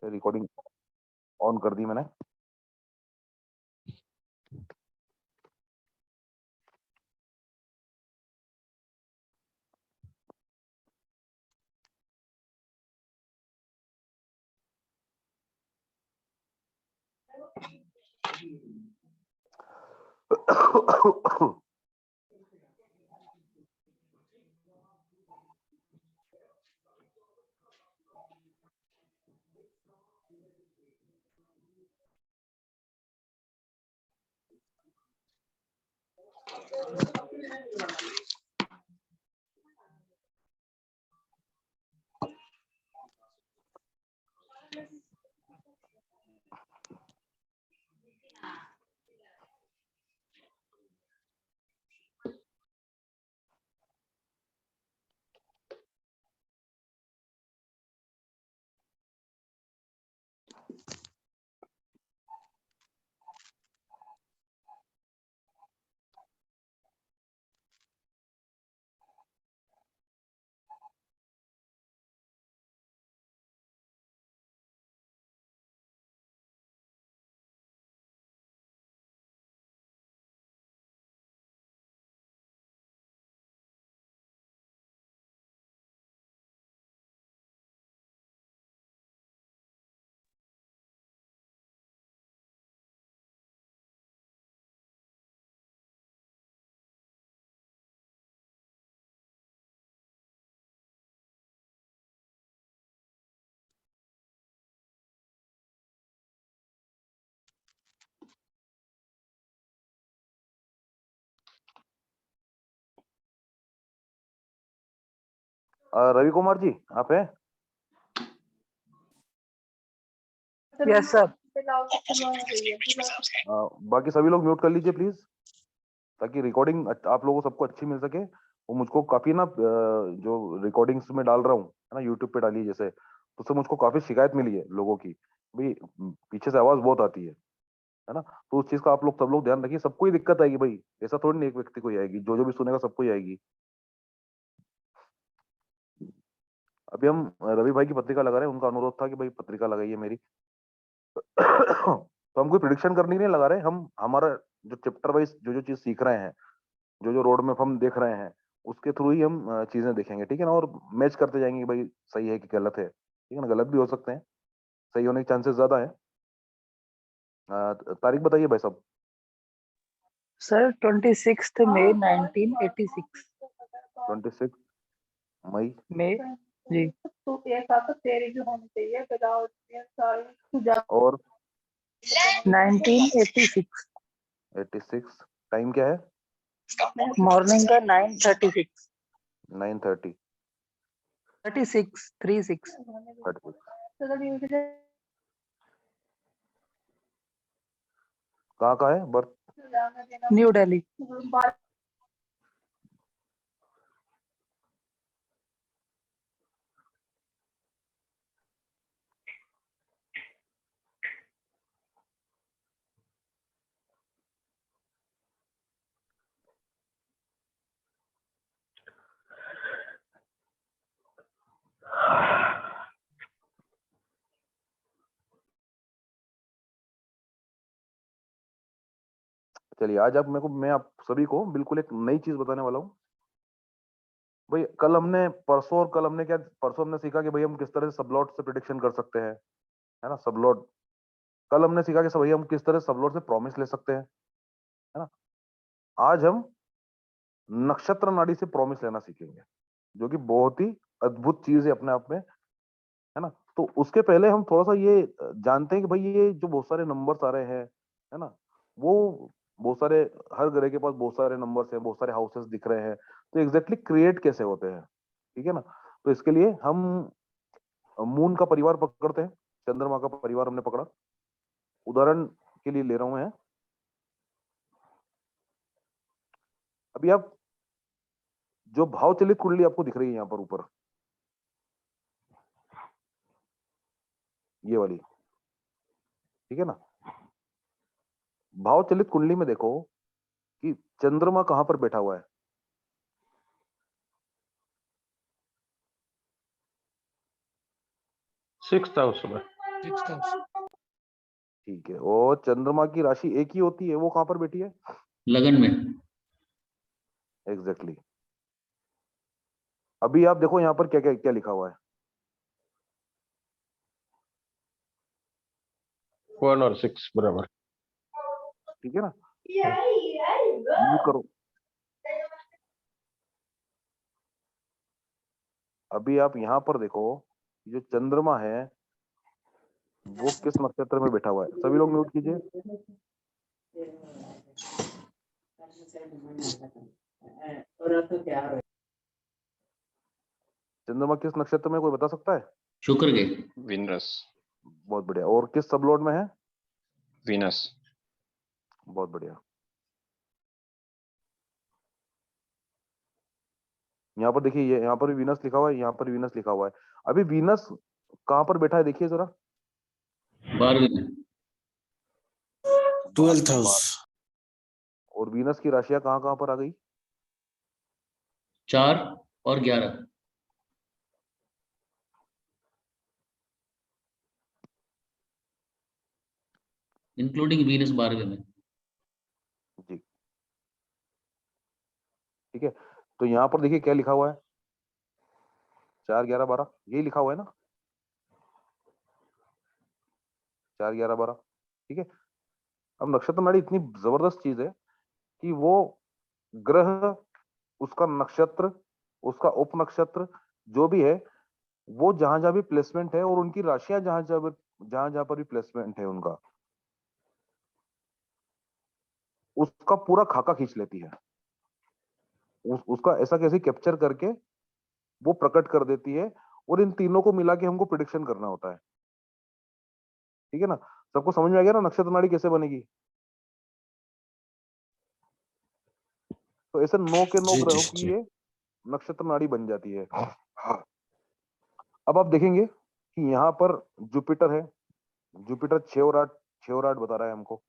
Recording on कर दी मैंने। रवि कुमार जी आप हैं? Yes sir. बाकी सभी लोग म्यूट कर लीजिए प्लीज, ताकि रिकॉर्डिंग आप लोगों को सबको अच्छी मिल सके। वो मुझको काफी ना जो रिकॉर्डिंग्स में डाल रहा हूँ है ना, यूट्यूब पे डाली जैसे, तो उससे मुझको काफी शिकायत मिली है लोगों की, भाई पीछे से आवाज बहुत आती है ना। तो उस चीज का आप लोग सब लोग ध्यान रखिए। सबको ही दिक्कत आएगी भाई, ऐसा थोड़ी नहीं एक व्यक्ति को ही आएगी, जो जो भी सुनेगा सबको ही आएगी। अभी हम रवि भाई की पत्रिका लगा रहे हैं, उनका अनुरोध था कि भाई पत्रिका लगाइए मेरी। तो हम कोई प्रिडिक्शन करने के लिए लगा रहे हैं, हम हमारा जो चैप्टर वाइज जो जो चीज सीख रहे हैं, जो जो रोड मैप हम देख रहे हैं, उसके थ्रू ही हम चीजें देखेंगे, ठीक है ना। और मैच करते जाएंगे कि भाई सही है कि गलत है, ठीक है ना। गलत भी हो सकते हैं, सही होने के चांसेस ज्यादा है। तारीख बताइए भाई साहब। सर 26 मई 1986। 26 मई मई जी। तो एक आता तेरी भी होनी चाहिए और 1986 86 टाइम क्या है? मॉर्निंग का 9:36 9:30 36 36 कहाँ का है बर्थ? न्यू दिल्ली। चलिए आज आप मेरे को, मैं आप सभी को बिल्कुल एक नई चीज बताने वाला हूँ। भाई कल हमने परसों और कल हमने क्या, परसों हमने सीखा कि भाई हम किस तरह से सबलॉट से प्रिडिक्शन कर सकते हैं, है ना। सबलॉट कल हमने सीखा कि भाई हम किस तरह से सबलॉट से प्रॉमिस ले सकते हैं, है ना। आज हम नक्षत्र नाड़ी से प्रॉमिस लेना सीखेंगे, जो कि बहुत ही अद्भुत चीज है अपने आप में, है ना। तो उसके पहले हम थोड़ा सा ये जानते हैं कि भाई ये जो बहुत सारे नंबर्स आ रहे हैं, है ना, वो बहुत सारे, हर ग्रह के पास बहुत सारे नंबर्स हैं, बहुत सारे हाउसेस दिख रहे हैं, तो एग्जैक्टली क्रिएट कैसे होते हैं, ठीक है ना। तो इसके लिए हम मून का परिवार पकड़ते हैं, चंद्रमा का परिवार हमने पकड़ा, उदाहरण के लिए ले रहा हूं मैं। अभी आप जो भाव चलित कुंडली आपको दिख रही है यहां पर ऊपर, ये वाली, ठीक है ना। भाव चलित कुंडली में देखो कि चंद्रमा कहां पर बैठा हुआ है। 6th हाउस में। 6th house, ठीक है, और चंद्रमा की राशि एक ही होती है, वो कहाँ पर बैठी है? लगन में। एग्जैक्टली। अभी आप देखो यहाँ पर क्या क्या क्या लिखा हुआ है। 1 और 6 बराबर। ठीक है ना, ये करो। अभी आप यहाँ पर देखो, जो चंद्रमा है वो किस नक्षत्र में बैठा हुआ है। सभी लोग म्यूट कीजिए। चंद्रमा किस नक्षत्र में, कोई बता सकता है? शुक्र के। विनरस। बहुत बढ़िया। और किस सबलॉर्ड में है? वीनस। बहुत बढ़िया। यहाँ पर देखिए, ये यहाँ पर भी वीनस लिखा हुआ है, यहाँ पर भी वीनस लिखा हुआ है। अभी वीनस कहाँ पर बैठा है देखिए जरा। 12वें में। 12th house. और वीनस की राशियां कहाँ कहाँ पर आ गई? 4 और 11। इंक्लूडिंग वीनस 12वें में। जी, ठीक है। तो यहाँ पर देखिए क्या लिखा हुआ है, 4, 11, 12, यही लिखा हुआ है ना, 4, 11, 12। ठीक है। अब नक्षत्र नाड़ी इतनी जबरदस्त चीज है कि वो ग्रह, उसका नक्षत्र, उसका उप नक्षत्र जो भी है, वो जहां जहां भी प्लेसमेंट है और उनकी राशियां जहां जहां पर भी प्लेसमेंट है उनका, उसका पूरा खाका खींच लेती है। उसका ऐसा कैसे कैप्चर करके वो प्रकट कर देती है, और इन तीनों को मिला के हमको प्रिडिक्शन करना होता है। ठीक है ना, सबको समझ में आ गया ना नक्षत्र नाड़ी कैसे बनेगी? तो ऐसे 9 के 9 जी, ग्रहों जी, की जी। ये नक्षत्र नाड़ी बन जाती है। अब आप देखेंगे कि यहाँ पर जुपिटर है। जुपिटर 6 और 8 बता रहा है हमको,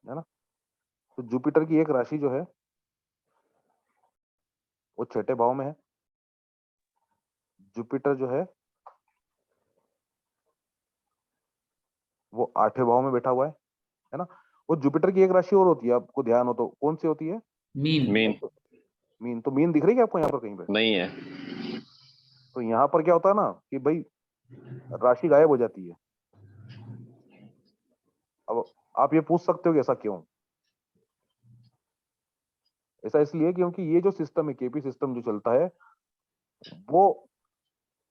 है ना। तो जुपिटर की एक राशि जो है वो 6ठे भाव में है। जुपिटर जो है वो 8ठे भाव में बैठा हुआ है ना। वो जुपिटर की एक राशि और होती है, आपको ध्यान हो तो, कौन सी होती है? मीन। मीन। मीन। तो मीन दिख रही है आपको यहाँ पर कहीं पे? नहीं है। तो यहाँ पर क्या होता है ना कि भाई राशि गायब हो जाती है। अब आप ये पूछ सकते हो कि ऐसा क्यों? ऐसा इसलिए क्योंकि ये जो सिस्टम है, केपी सिस्टम जो चलता है, वो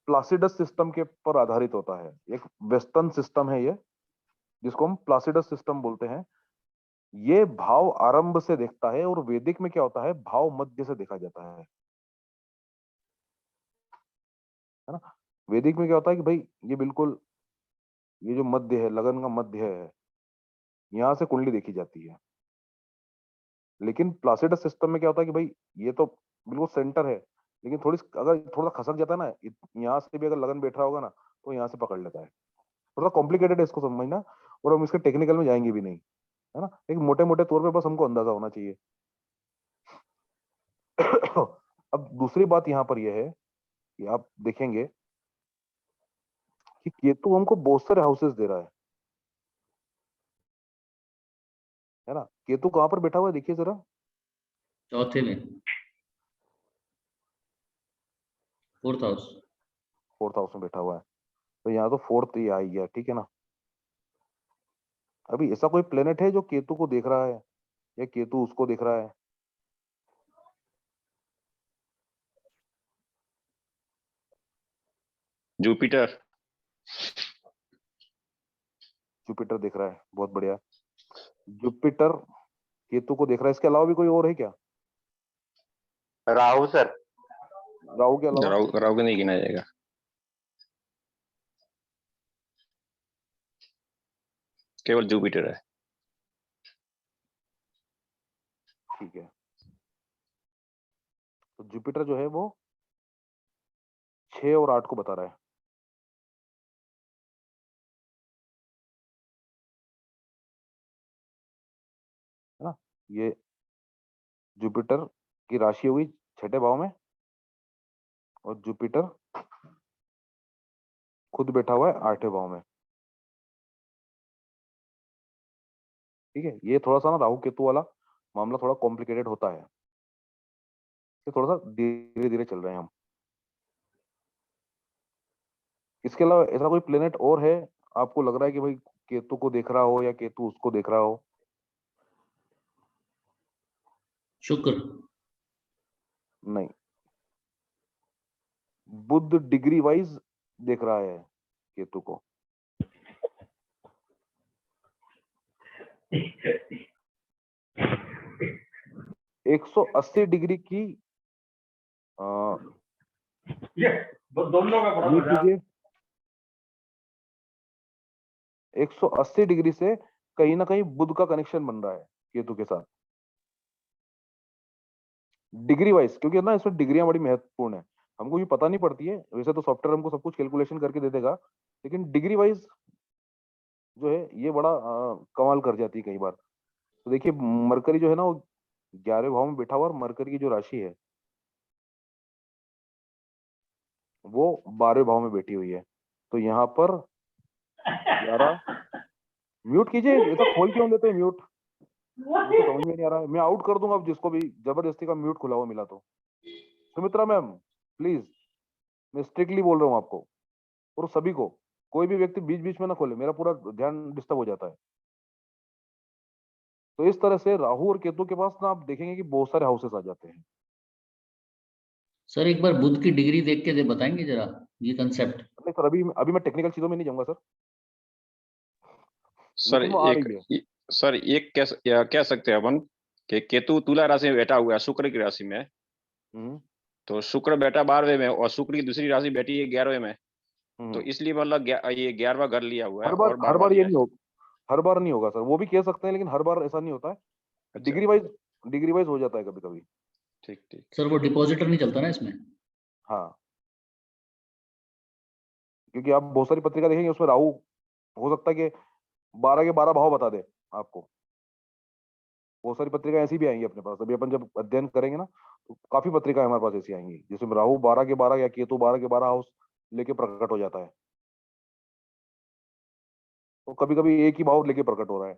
प्लासिडस सिस्टम के पर आधारित होता है। एक वेस्टर्न सिस्टम है ये, जिसको हम प्लासिडस सिस्टम बोलते हैं। ये भाव आरंभ से देखता है, और वैदिक में क्या होता है, भाव मध्य से देखा जाता है ना। वैदिक में क्या होता है कि भाई ये बिल्कुल, ये जो मध्य है, लगन का मध्य है, यहां से कुंडली देखी जाती है। लेकिन प्लासिडस सिस्टम में क्या होता है कि भाई ये तो बिल्कुल सेंटर है, लेकिन थोड़ी अगर थोड़ा खसक जाता है ना, यहाँ से भी अगर लगन बैठ रहा होगा ना, तो यहाँ से पकड़ लेता है। थोड़ा कॉम्प्लिकेटेड है इसको समझना, और हम इसके टेक्निकल में जाएंगे भी नहीं, है ना। एक मोटे मोटे तौर पे बस हमको अंदाजा होना चाहिए। अब दूसरी बात यहाँ पर यह है कि आप देखेंगे कि केतु हमको बहुत सारे हाउसेस दे रहा है ना। केतु कहाँ पर बैठा हुआ है देखिए जरा। चौथे में। 4th house. 4th हाउस में बैठा हुआ है, तो यहाँ तो 4th ये आ ही गया। ठीक है ना। अभी ऐसा कोई प्लेनेट है जो केतु को देख रहा है, या केतु उसको देख रहा है? जुपिटर। जुपिटर देख रहा है, बहुत बढ़िया। जुपिटर केतु को देख रहा है, इसके अलावा भी कोई और है क्या? राहु सर। राहु के अलावा? राहु को नहीं गिना जाएगा। केवल जुपिटर है। ठीक है। तो जुपिटर जो है वो 6 और 8 को बता रहा है ना। ये जुपिटर की राशि हुई 6ठे भाव में, और जुपिटर खुद बैठा हुआ है 8वें भाव में। ठीक है, ये थोड़ा सा ना राहु केतु वाला मामला थोड़ा कॉम्प्लिकेटेड होता है, ये थोड़ा सा धीरे धीरे चल रहे हैं हम। इसके अलावा ऐसा कोई प्लेनेट और है आपको लग रहा है कि भाई केतु को देख रहा हो या केतु उसको देख रहा हो? शुक्र। नहीं, बुध डिग्री वाइज देख रहा है केतु को। एक 180 डिग्री की दोनों का बड़ा मजा। 180 डिग्री से कहीं ना कहीं बुध का कनेक्शन बन रहा है केतु के साथ, डिग्री वाइज, क्योंकि ना इसमें डिग्रियां बड़ी महत्वपूर्ण है, हमको ये पता नहीं पड़ती है, वैसे तो सॉफ्टवेयर हमको सब कुछ कैलकुलेशन करके दे देगा, लेकिन डिग्री वाइज जो है ये बड़ा कमाल कर जाती है कई बार। तो देखिए मरकरी जो है ना वो 11वें भाव में बैठा हुआ, और मरकरी की जो राशि है वो 12वें भाव में बैठी हुई है। तो यहाँ पर 11, म्यूट कीजिए, ऐसा खोल क्यों लेते हैं म्यूट, मुझे समझ में नहीं आ रहा है। मैं आउट कर दूंगा अब जिसको भी जबरदस्ती का म्यूट खुला हुआ मिला तो। सुमित्रा मैम प्लीज, मैं स्ट्रिक्टली बोल रहा हूँ आपको और सभी को, कोई भी व्यक्ति बीच बीच में ना खोले, मेरा पूरा ध्यान डिस्टर्ब हो जाता है। तो इस तरह से राहु और केतु के पास ना आप देखेंगे कि बहुत सारे हाउसेस आ जाते हैं। सर एक बार बुध की डिग्री देख के दे बताएंगे जरा ये कंसेप्ट। नहीं सर, अभी अभी मैं टेक्निकल चीजों में नहीं जाऊंगा सर, सर लेकिन वो आ रही है। सर एक कह सकते हैं अपन कि केतु तुला राशि में बैठा हुआ है शुक्र की राशि में, तो शुक्र बैठा 12वें में और शुक्र की दूसरी राशि बैठी है 11वें में, तो इसलिए मतलब ये 11वां घर लिया हुआ है और हर 12वां बार ये लिया है। नहीं होगा, हर बार नहीं होगा सर, वो भी कह सकते हैं, लेकिन हर बार ऐसा नहीं होता है। अच्छा, डिग्री वाइज हो जाता है कभी कभी। ठीक ठीक। सर वो डिपॉजिटर नहीं चलता ना इसमें? हाँ, क्योंकि आप बहुत सारी पत्रिका देखेंगे उसमें राहु हो सकता है कि 12 के 12 भाव बता दे आपको, बहुत सारी पत्रिका ऐसी भी आएंगी अपने पास। अभी अपन जब अध्ययन करेंगे ना तो काफी पत्रिकाएं हमारे पास ऐसी आएंगी जिसमें राहु 12 के 12 या केतु 12 के 12 हाउस लेके प्रकट हो जाता है, तो कभी कभी एक ही भाव लेके प्रकट हो रहा है।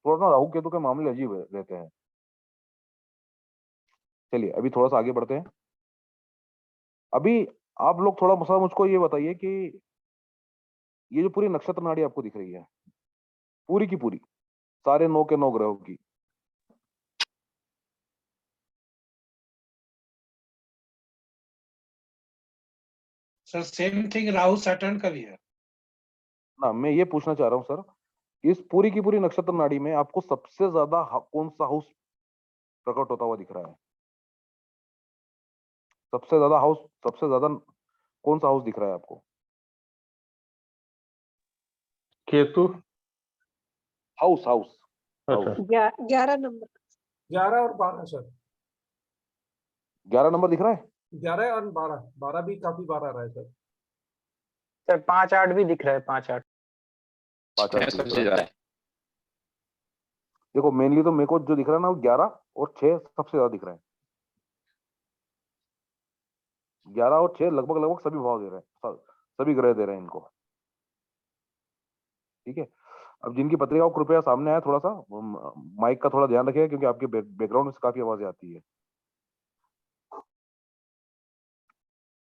थोड़ा ना राहु केतु के मामले अजीब रहते हैं। चलिए अभी थोड़ा सा आगे बढ़ते हैं। अभी आप लोग थोड़ा सा मुझको ये बताइए कि ये जो पूरी नक्षत्र नाड़ी आपको दिख रही है पूरी की पूरी, सारे 9 के 9 ग्रहों की, sir same thing Rahu Saturn का भी है ना मैं ये पूछना चाह रहा हूँ सर, इस पूरी की पूरी नक्षत्र नाड़ी में आपको सबसे ज्यादा कौन सा हाउस प्रकट होता हुआ दिख रहा है? सबसे ज्यादा कौन सा हाउस दिख रहा है आपको? केतु। हाउस हाउस अच्छा, 11 नंबर। 11 और 12 सर, 11 नंबर दिख रहा है। 11 और 12 भी काफी बार आ रहा है सर। सर 5-8 भी दिख रहा है, 5-8। 5 8 सबसे ज्यादा है। देखो मेनली तो मेरे को जो दिख रहा है ना वो 11 और 6 सबसे ज्यादा दिख रहा है। 11 और 6 लगभग लगभग सभी भाव दे रहे हैं, सभी ग्रह दे रहे हैं इनको। ठीक है, अब जिनकी पत्रिका को कृपया सामने आए थोड़ा सा माइक का थोड़ा ध्यान रखिएगा क्योंकि आपके बैकग्राउंड में से काफी आवाजें आती है।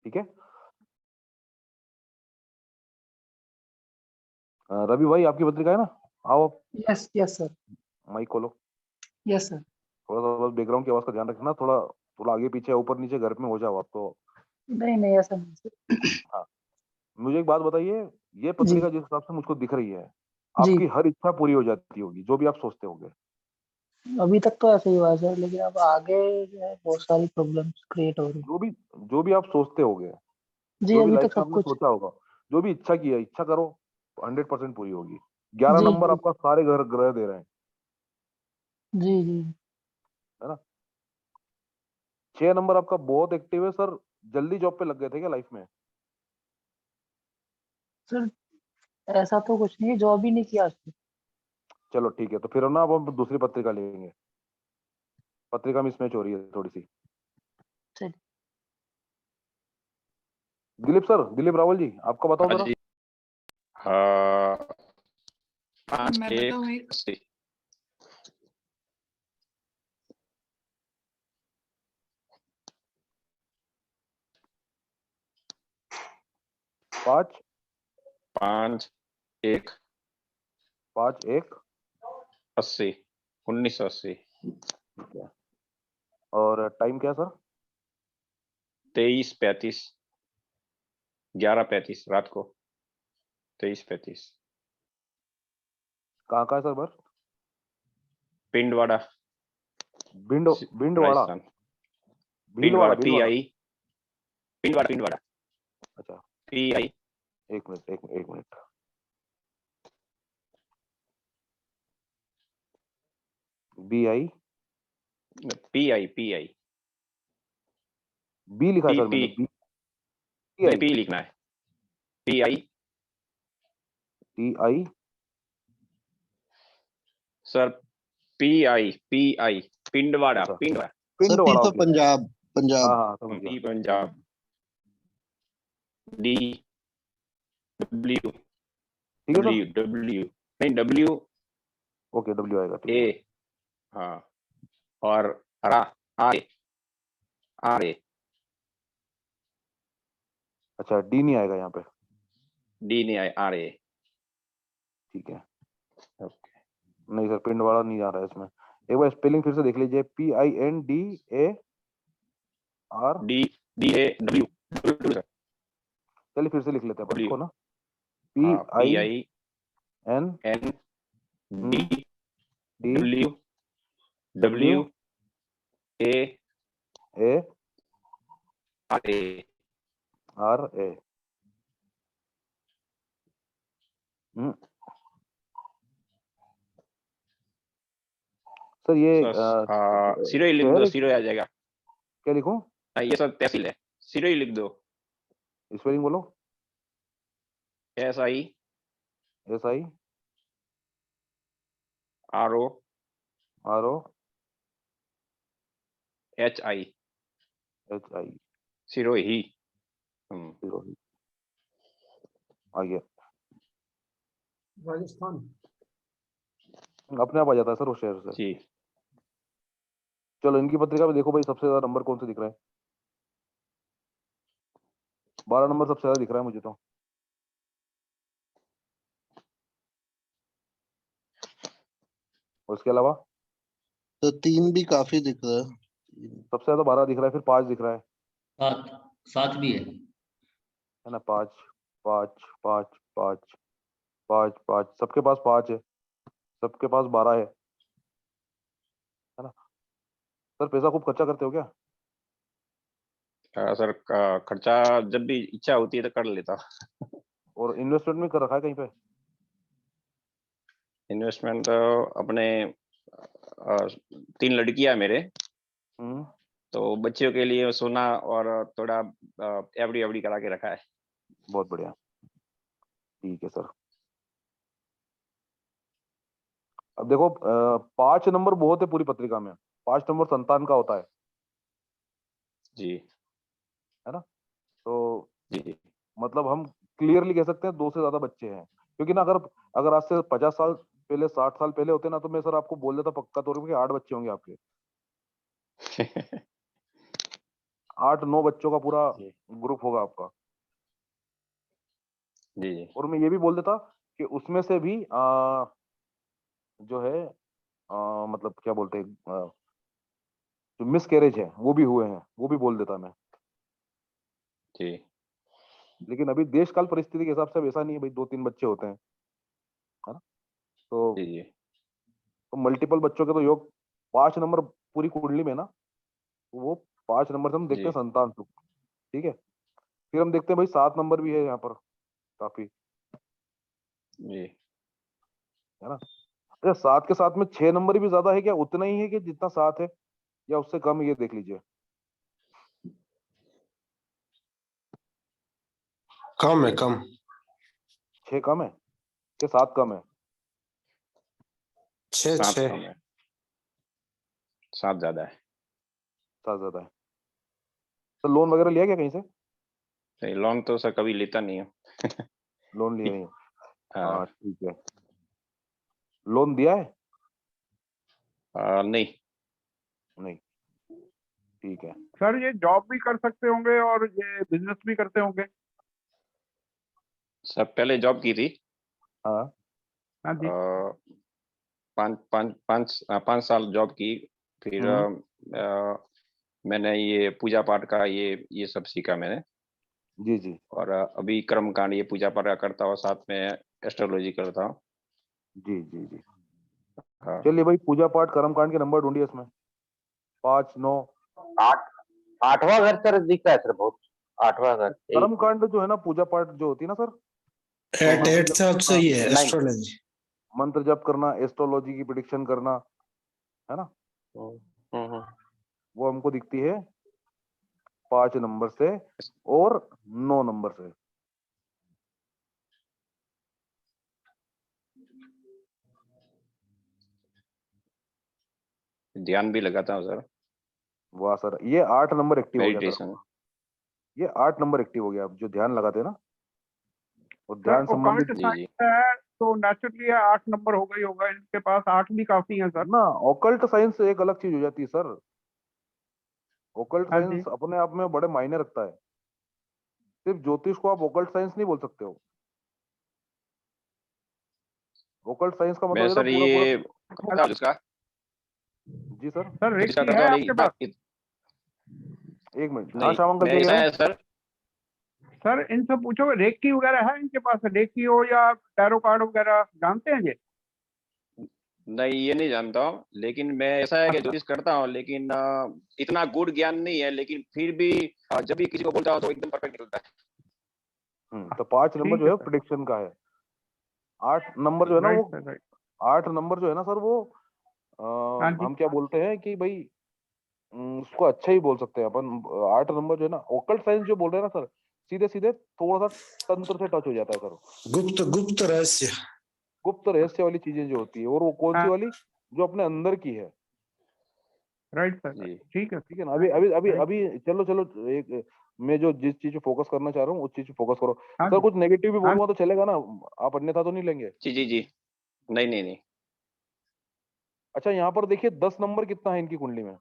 ठीक है, रवि भाई आपकी पत्रिका है ना, आओ आप यस यस सर, माइक खोलो। Yes sir. थोड़ा सा बस बैकग्राउंड की आवाज का ध्यान रखना, थोड़ा थोड़ा आगे पीछे ऊपर नीचे घर में हो जाओ आप तो। नहीं नहीं ऐसा नहीं सर। हाँ, मुझे एक बात बताइए, ये पत्रिका जिस हिसाब से मुझको दिख रही है जी, आपकी हर इच्छा पूरी हो जाती होगी जो भी आप सोचते होंगे। अभी तक तो ऐसे ही हुआ है सर, लेकिन अब आगे जो है बहुत सारी प्रॉब्लम्स क्रिएट हो रही है। जो भी आप सोचते होगे, जी जो भी अभी लाइफ तक में सब आपने कुछ। सोचा होगा, जो भी इच्छा की है, इच्छा करो 100% पूरी होगी। 11 जी नंबर जी आपका सारे ग्रह दे रहे हैं, जी जी है ना। 6 नंबर आपका बहुत एक्टिव है सर, जल्दी जॉब पे लग गए थे क्या लाइफ में? सर, ऐसा तो कुछ नहीं है, जॉब ही नहीं किया आज तक। चलो ठीक है, तो फिर ना अब हम दूसरी पत्रिका लेंगे, पत्रिका मिसमैच हो रही है थोड़ी सी। चलिए। दिलीप सर, दिलीप रावल जी, आपका बताओ हाँ जरा। जी। हाँ, 5 मैं 1 बताऊं एक 80। 5 5 1 5 1 80 1980। ठीक है। और टाइम क्या है सर? 23:35 11:35 रात को 23:35। कहाँ का है सर बस? पिंडवाड़ा भिंडवाड़ा, राजस्थान। भीलवाड़ा, पिंडवाड़ा भीलवाड़ा। PI पिंडवाड़ा पिंडवाड़ा अच्छा, PI। एक मिनट, एक मिनट। BI PI बी लिखा है सर मैंने, PP BI P लिखना है। PI TI sir PI Pindwara अच्छा, Pindwara. Sir P Pindwara, for okay. Punjab, हाँ पंजाब। हाँ समझ गया। P पंजाब D W ठीक है सर, W नहीं W ओके, W आएगा, ठीक A। है। हाँ, और आरे आरे अच्छा, D नहीं आएगा यहाँ पे, D नहीं आए आरे। ठीक है। ओके। नहीं सर, पिंडवाड़ा नहीं आ रहा है इसमें। एक बार स्पेलिंग फिर से देख लीजिए, PINDAR। DAW sir. चलिए फिर से लिख लेते हैं अपन इसको ना, हाँ PIN PIN D D W A A R A। R A। Sir ये सिरोही लिख शहर दो, है, सिरोही आ जाएगा। क्या लिखूं? ये सब तहसील है, सिरोही लिख दो। स्पेलिंग बोलो। SI SI RO RO HI HI Sirohi. आ गया, राजस्थान। अपने आप आ जाता है सर वो शहर से। जी। चलो इनकी पत्रिका में देखो भाई, सबसे ज्यादा नंबर कौन से दिख रहा है? 12 नंबर सबसे ज्यादा दिख रहा है मुझे तो। और इसके अलावा तो 3 भी काफी दिख रहा है। सबसे ज्यादा 12 दिख रहा है, फिर 5 दिख रहा है 7 भी है। ना? 5 5 5 5 5 5, सबके पास 5 है, सबके पास 12 है ना? सर पैसा खूब खर्चा करते हो क्या? सर खर्चा जब भी इच्छा होती है तो कर लेता। और इन्वेस्टमेंट में कर रखा है कहीं पे? इन्वेस्टमेंट अपने 3 लड़कियां मेरे, हम्म, तो बच्चियों के लिए सोना और थोड़ा एफडी करा के रखा है। बहुत बढ़िया, ठीक है सर। अब देखो 5 नंबर बहुत है पूरी पत्रिका में, 5 नंबर संतान का होता है जी ना? तो जी मतलब हम क्लियरली कह सकते हैं 2 से ज्यादा बच्चे हैं, क्योंकि ना अगर अगर आज से 50 साल पहले, 60 साल पहले होते ना, तो मैं सर आपको बोल देता पक्का तौर पे कि 8 बच्चे होंगे आपके। 8-9 बच्चों का पूरा जी ग्रुप होगा आपका। जी जी और मैं ये भी बोल देता कि उसमें से भी जो है मतलब क्या बोलते हैं, जो मिस कैरेज है वो भी हुए हैं, वो भी बोल देता मैं। जी लेकिन अभी देश काल परिस्थिति के हिसाब से अब ऐसा नहीं है भाई, 2-3 बच्चे होते हैं, है ना? तो जी मल्टीपल बच्चों के तो योग 5 नंबर पूरी कुंडली में ना, तो वो 5 नंबर से हम देखते हैं जी संतान सुख। ठीक है, फिर हम देखते हैं भाई 7 नंबर भी है यहाँ पर काफी, जी। है ना? अच्छा, 7 के साथ में 6 नंबर भी ज्यादा है क्या, उतना ही है कि जितना 7 है, या उससे कम है, ये देख लीजिए। कम है, कम। 6 कम है कि 7 कम है? 6 7 6 कम है, 7 ज्यादा है। 7 ज्यादा है। तो लोन वगैरह लिया क्या कहीं से? नहीं, लोन तो सर कभी लेता नहीं हूँ। लोन लिया नहीं? हाँ। हाँ ठीक है। लोन दिया है? नहीं। नहीं, ठीक है। सर ये जॉब भी कर सकते होंगे और ये बिजनेस भी करते होंगे? सर पहले जॉब की थी। हाँ हाँ जी। 5 साल जॉब की। फिर मैंने ये पूजा पाठ का ये सब सीखा मैंने। जी जी और अभी कर्म कांड ये पूजा पाठ का करता हूँ, साथ में एस्ट्रोलॉजी करता हूँ। जी जी जी। हाँ। चलिए भाई, पूजा पाठ कर्म कांड के नंबर ढूंढिए इसमें। 5 9। 8वां घर सर दिख रहा है सर, बहुत 8वां घर कर्म कांड जो है ना, पूजा पाठ जो होती है ना सर, एट मंत्र 8 जप साल करना, सही है नहीं। एस्ट्रोलॉजी। मंत्र जप करना, एस्ट्रोलॉजी की प्रिडिक्शन करना, है ना, वो हमको दिखती है 5 नंबर से और 9 नंबर से। ध्यान भी लगाता हूँ सर, वाह सर, ये 8 नंबर एक्टिव हो गया सर। मेडिटेशन। ये 8 नंबर एक्टिव हो गया। आप जो ध्यान लगाते हैं ना, और सर ध्यान ओकल्ट संबंधित जी जी। साइंस है तो नेचुरली 8 नंबर होगा ही होगा, इनके पास 8 भी काफी है सर। ना, ऑकल्ट साइंस एक अलग चीज हो जाती है सर। ऑकल्ट हाँ जी। साइंस अपने आप में बड़े मायने रखता है। सिर्फ ज्योतिष को आप ऑकल्ट साइंस नहीं बोल सकते हो। ऑकल्ट साइंस का मैं मतलब ये ना सर पूरा ये पूरा। करता हूँ इसका जी सर, सर इसका रेकी करता है हूँ, आपके पास? एक मिनट। हाँ नहीं श्याम अंकल मैं क्या कह ऐसा रहे हैं? है सर। सर इनसे पूछो रेकी वगैरह है इनके पास? रेकी हो या टैरो कार्ड वगैरह जानते हैं ये? नहीं ये नहीं जानता हूँ, लेकिन मैं ऐसा है कि ज्योतिष करता हूँ, लेकिन इतना गुड़ ज्ञान नहीं है, लेकिन फिर भी जब भी किसी को बोलता हूँ तो एकदम परफेक्ट निकलता है। तो 5 नंबर ठीक जो है है सर। प्रिडिक्शन का है। 8 नंबर जो है ना राइट वो, सर, राइट। 8 नंबर जो है ना सर वो हाँ जी। हम क्या बोलते हैं कि भाई उसको अच्छा ही बोल सकते हैं अपन। 8 नंबर जो है ना, ओकल्ट साइंस जो बोल रहे हैं ना सर, सीधे सीधे थोड़ा सा तंत्र से टच हो जाता है सर। गुप्त रहस्य। गुप्त रहस्य वाली चीजें जो होती है, और वो कौन सी हाँ। वाली, जो अपने अंदर की है। राइट सर, जी। ठीक है। ठीक है ना। अभी अभी अभी Right. अभी चलो चलो, एक मैं जो जिस चीज पे फोकस करना चाह रहा हूँ उस चीज पे फोकस करो। हाँ सर जी। कुछ नेगेटिव भी हाँ बोलूंगा तो चलेगा ना? आप अन्यथा तो नहीं लेंगे? जी जी जी। नहीं नहीं नहीं। अच्छा, यहाँ पर देखिए 10 नंबर कितना है इनकी कुंडली में।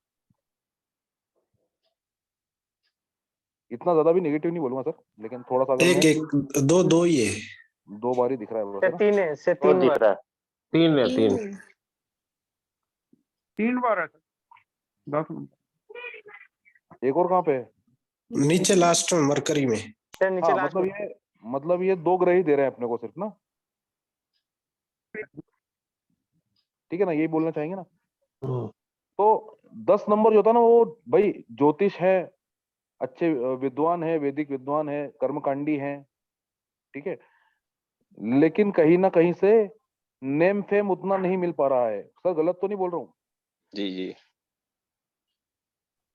इतना ज्यादा भी नेगेटिव नहीं बोलूंगा सर, लेकिन थोड़ा सा अगर मैं एक दो दो ही है। 2 बार ही दिख रहा है बस, से है ना? 3 से और 3 दिख बार। रहा है। 3 है 3। 3 बार है सर 10 नंबर। एक और कहाँ पे है? नीचे लास्ट में मरकरी में। सर नीचे हाँ, लास्ट में। मतलब ये 2 ग्रह ही दे रहे हैं अपने को सिर्फ ना। ठीक है ना, यही बोलना चाहेंगे ना? तो 10 नंबर जो था ना, वो भाई ज्योतिष है, अच्छे विद्वान है, वैदिक विद्वान है, कर्मकांडी है, ठीक है, लेकिन कहीं ना कहीं से नेम फेम उतना नहीं मिल पा रहा है। सर गलत तो नहीं बोल रहा हूँ? जी जी।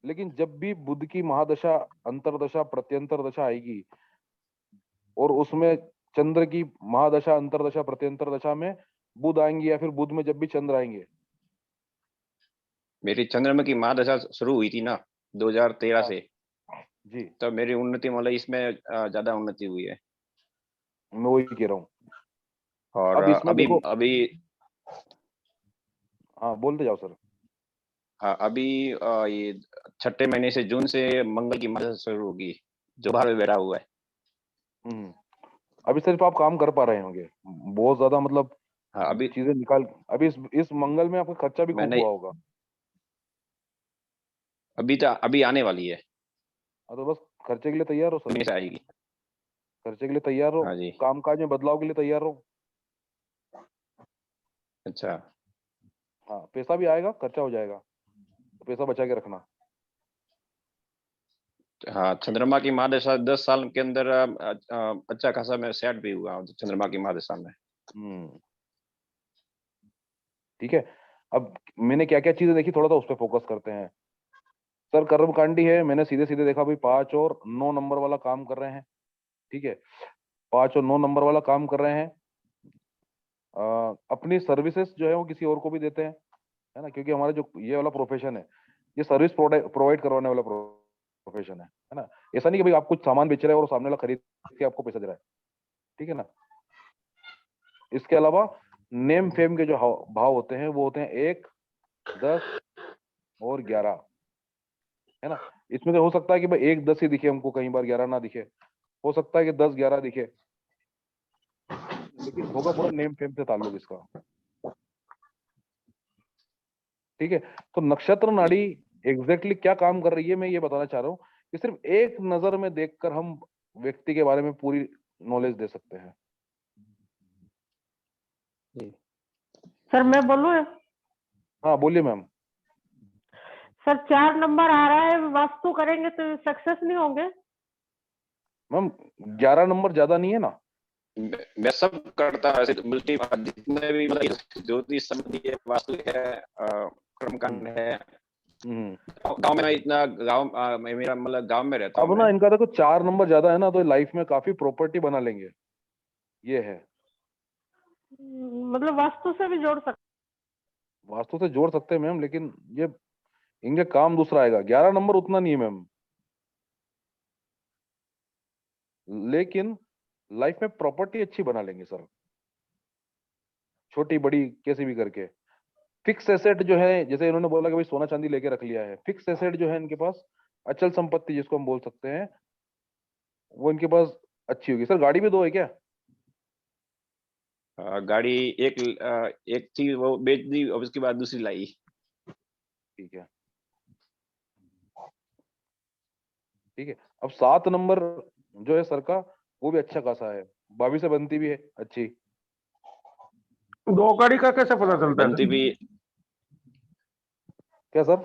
लेकिन जब भी बुध की महादशा, अंतरदशा, प्रत्यंतर दशा आएगी, और उसमें चंद्र की महादशा, अंतरदशा, प्रत्यंतर दशा में बुध आएंगे, या फिर बुध में जब भी चंद्र आएंगे। मेरी चंद्रमा की महादशा शुरू हुई थी ना 2013 हाँ से, जी, तब मेरी उन्नति मतलब इसमें ज्यादा उन्नति हुई है। मैं वही कह रहा हूँ। और अब इसमें अभी देखो, अभी हाँ बोलते जाओ सर। अभी ये 6ठे महीने से, जून से मंगल की महादशा शुरू होगी, जो बाहर में बैठा हुआ है। अभी सिर्फ आप काम कर पा रहे होंगे बहुत ज्यादा, मतलब हाँ अभी चीजें निकाल। अभी इस मंगल में आपका खर्चा भी खूब मैंने हुआ होगा। अभी आने वाली है, हाँ, तो बस खर्चे के लिए तैयार हो सर। महीने से आएगी। खर्चे के लिए तैयार हो, हाँ जी। कामकाज में बदलाव के लिए तैयार हो। अच्छा। हाँ, पैसा भी आएगा, खर्चा हो जाएगा, तो पैसा बचा के रखना। हाँ, चंद्रमा की महादशा 10 साल के अंदर अच्छा खासा मैं सेट भी हुआ हूँ चंद्रमा की महादशा में। ठीक है। अब मैंने क्या क्या चीजें देखी, थोड़ा सा उस पर फोकस करते हैं। सर कर्मकांडी है, मैंने सीधे सीधे देखा भाई 5 और 9 नंबर वाला काम कर रहे हैं। ठीक है, 5 और 9 नंबर वाला काम कर रहे हैं। अपनी सर्विसेज जो है वो किसी और को भी देते हैं, है ना, क्योंकि हमारा जो ये वाला प्रोफेशन है, ये सर्विस प्रोवाइड करवाने वाला प्रोफेशन प्रोफेशन है ना। ऐसा नहीं कि भाई आप कुछ सामान बेच रहे हैं और सामने वाला खरीद के आपको पैसा दे रहा है, ठीक है ना। इसके अलावा नेम फेम के जो भाव होते हैं वो होते हैं 1, 10 और 11, है ना। इसमें तो हो सकता है कि भाई 1, 10 ही दिखे हमको, कई बार 11 ना दिखे, हो सकता है कि 10, 11 दिखे, लेकिन होगा पूरा नेम फेम से ताल्लुक इसका, ठीक है। तो नक्षत्र नाड़ी एग्जैक्टली क्या काम कर रही है मैं ये बताना चाह रहा हूँ कि सिर्फ एक नजर में देखकर हम व्यक्ति के बारे में पूरी नॉलेज दे सकते हैं। सर मैं बोलूँ? हाँ बोलिए मैम। सर 4 नंबर आ रहा है, वास्तु करेंगे तो सक्सेस नहीं होंगे? मैम 11 नंबर ज्यादा नहीं है ना। मैं सब करता है ऐसे मल्टी जितने भी मतलब ज्योतिष संबंधी है, वास्तु है, कर्मकांड है। गांव में इतना मेरा मतलब गांव में रहता हूँ। अब ना इनका देखो 4 नंबर ज्यादा है ना, तो लाइफ में काफी प्रॉपर्टी बना लेंगे, ये है। मतलब वास्तु से भी जोड़ सकते? वास्तु से जोड़ सकते हैं मैम, लेकिन ये इनके काम दूसरा आएगा। 11 नंबर उतना नहीं है मैम, लेकिन लाइफ में प्रॉपर्टी अच्छी बना लेंगे सर, छोटी बड़ी कैसे भी करके। फिक्स एसेट जो है, जैसे इन्होंने बोला कि भाई सोना चांदी लेके रख लिया है, फिक्स एसेट जो है इनके पास, अचल संपत्ति जिसको हम बोल सकते हैं, वो इनके पास अच्छी होगी। सर गाड़ी भी 2 है क्या? गाड़ी एक थी वो बेच दी और उसके बाद दूसरी लाई। ठीक है, ठीक है। अब 7 नंबर जो है सर का, वो भी अच्छा खासा है, 22 से बनती भी है अच्छी। 2 गाड़ी का कैसे पता चलता है? बनती भी क्या सर?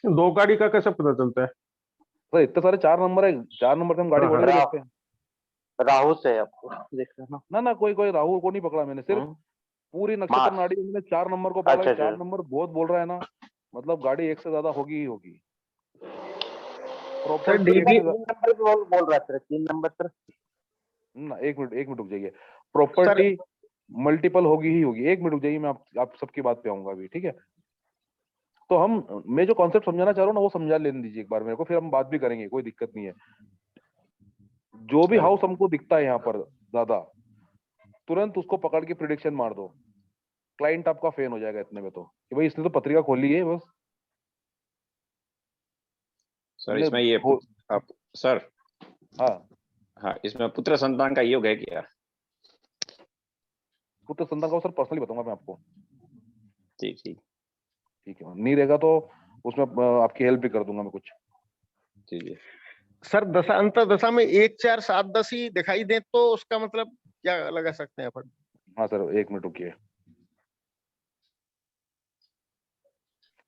2 गाड़ी का कैसे पता चलता है? सर इतने सारे 4 नंबर है, 4 नंबर से हम गाड़ी बढ़ सकते हैं। राहु से आपको देख रहे ना ना, कोई राहुल को नहीं पकड़ा मैंने, सिर्फ पूरी नक्षत्र नाड़ी में मैंने 4 नंबर को पकड़ा। 4 नंबर बहुत बोल रहा है ना, मतलब गाड़ी 1 से ज्यादा होगी ही होगी। सर डीडी 3 नंबर बोल रहा है सर, 3 नंबर सर ना। एक मिनट रुक जाइए। प्रॉपर्टी मल्टीपल होगी ही होगी। 1 मिनट रुक जाइए, मैं आप सबकी बात पे आऊंगा अभी, ठीक है। तो मैं जो कॉन्सेप्ट समझाना चाह रहा हूँ ना, वो समझा लेने दीजिए एक बार मेरे को, फिर हम बात भी करेंगे, कोई दिक्कत नहीं है। जो भी हाउस हमको दिखता है यहाँ पर ज्यादा, तुरंत उसको पकड़ के प्रिडिक्शन मार दो, क्लाइंट आपका फैन हो जाएगा इतने में तो, कि भाई इसने तो पत्रिका खोली है बस। सर इसमें ये आप सर हाँ इसमें पुत्र संतान का योग है क्या? पुत्र संतान का सर पर्सनली बताऊंगा मैं आपको। ठीक ठीक ठीक है, नहीं रहेगा तो उसमें आपकी हेल्प भी कर दूंगा मैं कुछ। ठीक है सर दशा अंतर दशा में 1, 4, 7, 10 ही दिखाई दे तो उसका मतलब क्या लगा सकते हैं अपन? हाँ सर 1 मिनट रुकिए,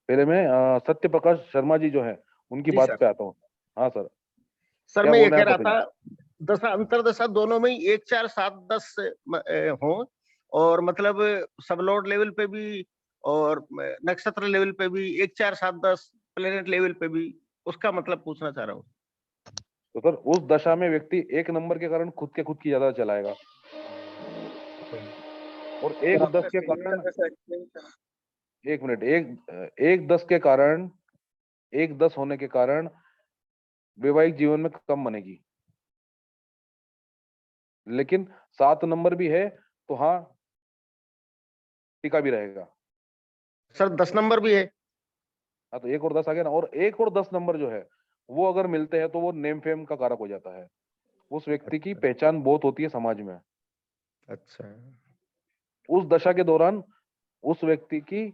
पहले मैं सत्य प्रकाश शर्मा जी जो है उनकी बात पे आता हूँ। हाँ सर। सर मैं ये कह रहा था दशा अंतर दशा दोनों में ही 1, 4, 7, 10 हो, और मतलब सब लॉर्ड लेवल पे भी और नक्षत्र लेवल पे भी 1, 4, 7, 10 प्लेनेट लेवल पे भी, उसका मतलब पूछना चाह रहा हूँ। तो सर उस दशा में व्यक्ति 1 नंबर के कारण खुद की ज्यादा चलाएगा, और 1, 10 के कारण 1 मिनट 1, 10 के कारण 1, 10 होने के कारण वैवाहिक जीवन में कम बनेगी। लेकिन 7 नंबर भी है तो हाँ टिका भी रहेगा। सर 10 नंबर भी है। हाँ तो 1 और 10 आ गया ना, और 1 और 10 नंबर जो है वो अगर मिलते हैं तो वो नेम फेम का कारक हो जाता है। उस व्यक्ति की पहचान बहुत होती है समाज में। अच्छा। उस दशा के दौरान उस व्यक्ति की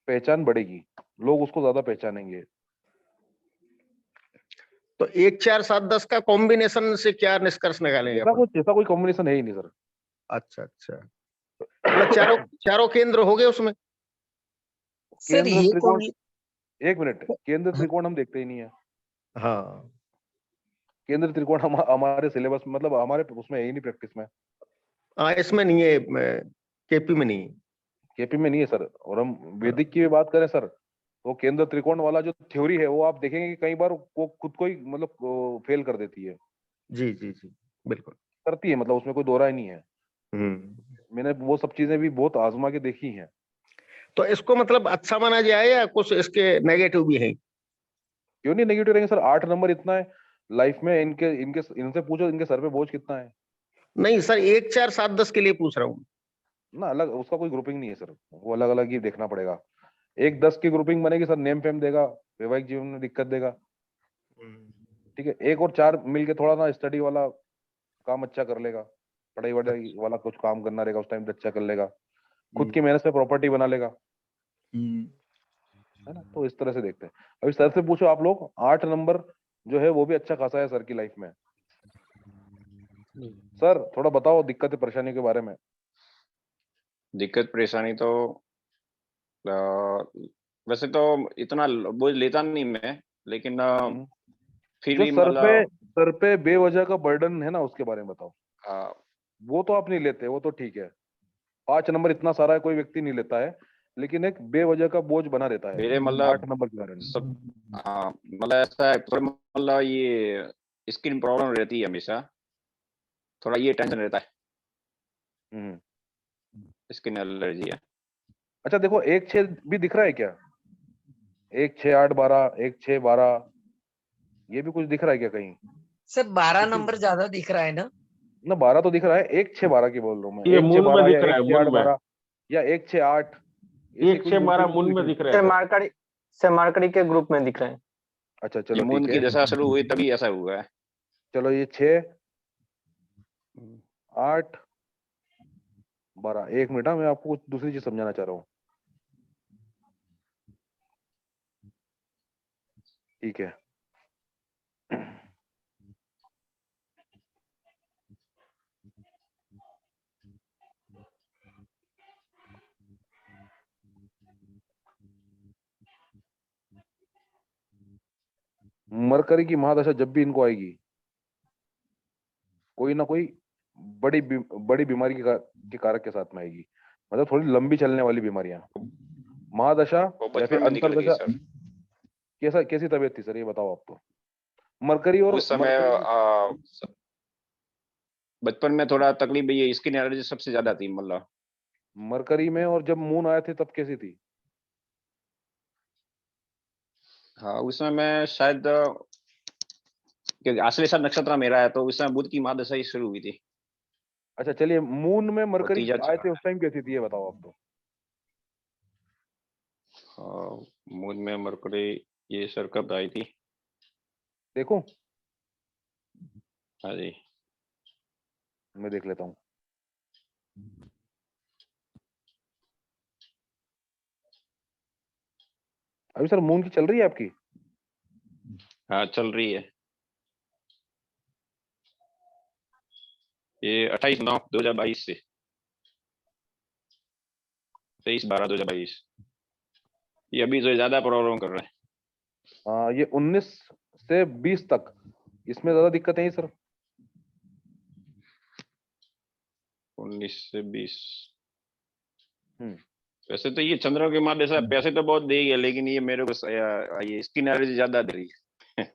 पहचान बढ़ेगी, लोग उसको ज्यादा पहचानेंगे। तो 1, 4, 7, 10 का कॉम्बिनेशन से क्या निष्कर्ष निकालेंगे? ऐसा कोई कॉम्बिनेशन है ही नहीं सर। अच्छा अच्छा, मतलब चारों केंद्र हो गए उसमें। केंद्र त्रिकोण, 1 मिनट, केंद्र त्रिकोण हम देखते ही नहीं है। हाँ केंद्र त्रिकोण हमारे सिलेबस मतलब हमारे उसमें है ही नहीं, प्रैक्टिस में। हाँ इसमें नहीं है, केपी में नहीं है। केपी में नहीं है सर। और हम वैदिक की भी बात करें सर, तो केंद्र त्रिकोण वाला जो थ्योरी है वो आप देखेंगे कि कई बार वो खुद को ही मतलब फेल कर देती है। जी जी जी बिल्कुल करती है, मतलब उसमें कोई दो राय नहीं है। मैंने वो सब चीजें भी बहुत आजमा के देखी हैं। तो इसको मतलब अच्छा माना जाए या कुछ इसके नेगेटिव भी हैं? क्यों नहीं नेगेटिव रहेंगे सर? 8 नंबर इतना है लाइफ में, इनके इनके इनसे पूछो इनके सर पे बोझ कितना है नहीं सर, 1 4 7 10 के लिए पूछ रहा हूँ। ना। अलग उसका कोई ग्रुपिंग नहीं है सर, वो अलग अलग ही देखना पड़ेगा। एक 10 की ग्रुपिंग बनेगी सर, नेम फेम देगा, वैवाहिक जीवन में दिक्कत देगा। ठीक है, 1 और 4 मिलके थोड़ा ना स्टडी वाला काम अच्छा कर लेगा, पढ़ाई वढ़ाई वाला कुछ काम करना रहेगा उस टाइम पे अच्छा कर लेगा, खुद की मेहनत से प्रॉपर्टी बना लेगा, है ना। तो इस तरह से देखते हैं। अभी सर से पूछो आप लोग, 8 नंबर जो है वो भी अच्छा खासा है सर की लाइफ में। सर थोड़ा बताओ दिक्कत परेशानी के बारे में। दिक्कत परेशानी तो वैसे तो इतना बोझ लेता नहीं मैं, लेकिन फिर जो भी सर पे बेवजह का बर्डन है ना, उसके बारे में बताओ। वो तो आप नहीं लेते, वो तो ठीक है। 5 नंबर इतना सारा है, कोई व्यक्ति नहीं लेता है, लेकिन एक बेवजह का बोझ बना रहता है मेरे 8 नंबर के बारे में। सब ऐसा है, थोड़ा ये स्किन प्रॉब्लम रहती है हमेशा, थोड़ा ये टेंशन रहता है, स्किन एलर्जी है। अच्छा देखो, 1 6 भी दिख रहा है क्या? 1 6 8 12, 1 6 12, ये भी कुछ दिख रहा है क्या कहीं? सर 12 नंबर ज्यादा दिख रहा है ना? 12 तो दिख रहा है, 1 6 12 की बोल रहा हूँ मैं। ये 1 6 मून में 12 दिख या रहा 1 है, 6 8 मून में 12 या 1 6 8, 1 6 12 मून में दिख रहा है सर मार्कड़ी के ग्रुप में दिख रहे हैं। अच्छा ये चलो मून ठीक की है, दशा शुरू हुई तभी ऐसा हुआ है। चलो ये 6 8 12, 1 मिनट, मैं आपको कुछ दूसरी चीज समझाना चाह रहा हूँ। ठीक है, मरकरी की महादशा जब भी इनको आएगी, कोई ना कोई बड़ी बीमारी के कारक के साथ में आएगी, मतलब थोड़ी लंबी चलने वाली बीमारियां। महादशा या फिर बचपन में निकल गई अंतरदशा। सर। कैसी तबीयत थी सर, ये बताओ आप तो। मरकरी और उस समय बचपन में थोड़ा तकलीफ, ये स्किन एलर्जी सबसे ज्यादा थी मतलब। मरकरी में, और जब मून आए थे तब कैसी थी? हाँ, उस समय मैं शायद क्योंकि आश्लेषा नक्षत्र मेरा है, तो उस समय बुध की महादशा ही शुरू हुई थी। अच्छा चलिए, मून में मरकरी तीजा आए थे उस टाइम कैसी थी, ये बताओ आप तो। मून में मरकरी ये सर कब आई थी? देखो, हाँ जी, मैं देख लेता हूँ। अभी सर मून की चल रही है आपकी? हाँ चल रही है। ये 28/9/2022 से 23/12/2022, ये अभी जो ज्यादा प्रॉब्लम कर रहा है। ये 19 से 20 तक, इसमें ज्यादा दिक्कत है सर। 19 से 20। वैसे तो ये चंद्र के माध्यम से पैसे तो बहुत देगी है, लेकिन ये मेरे को ये स्किन एलर्जी ज्यादा दे रही है।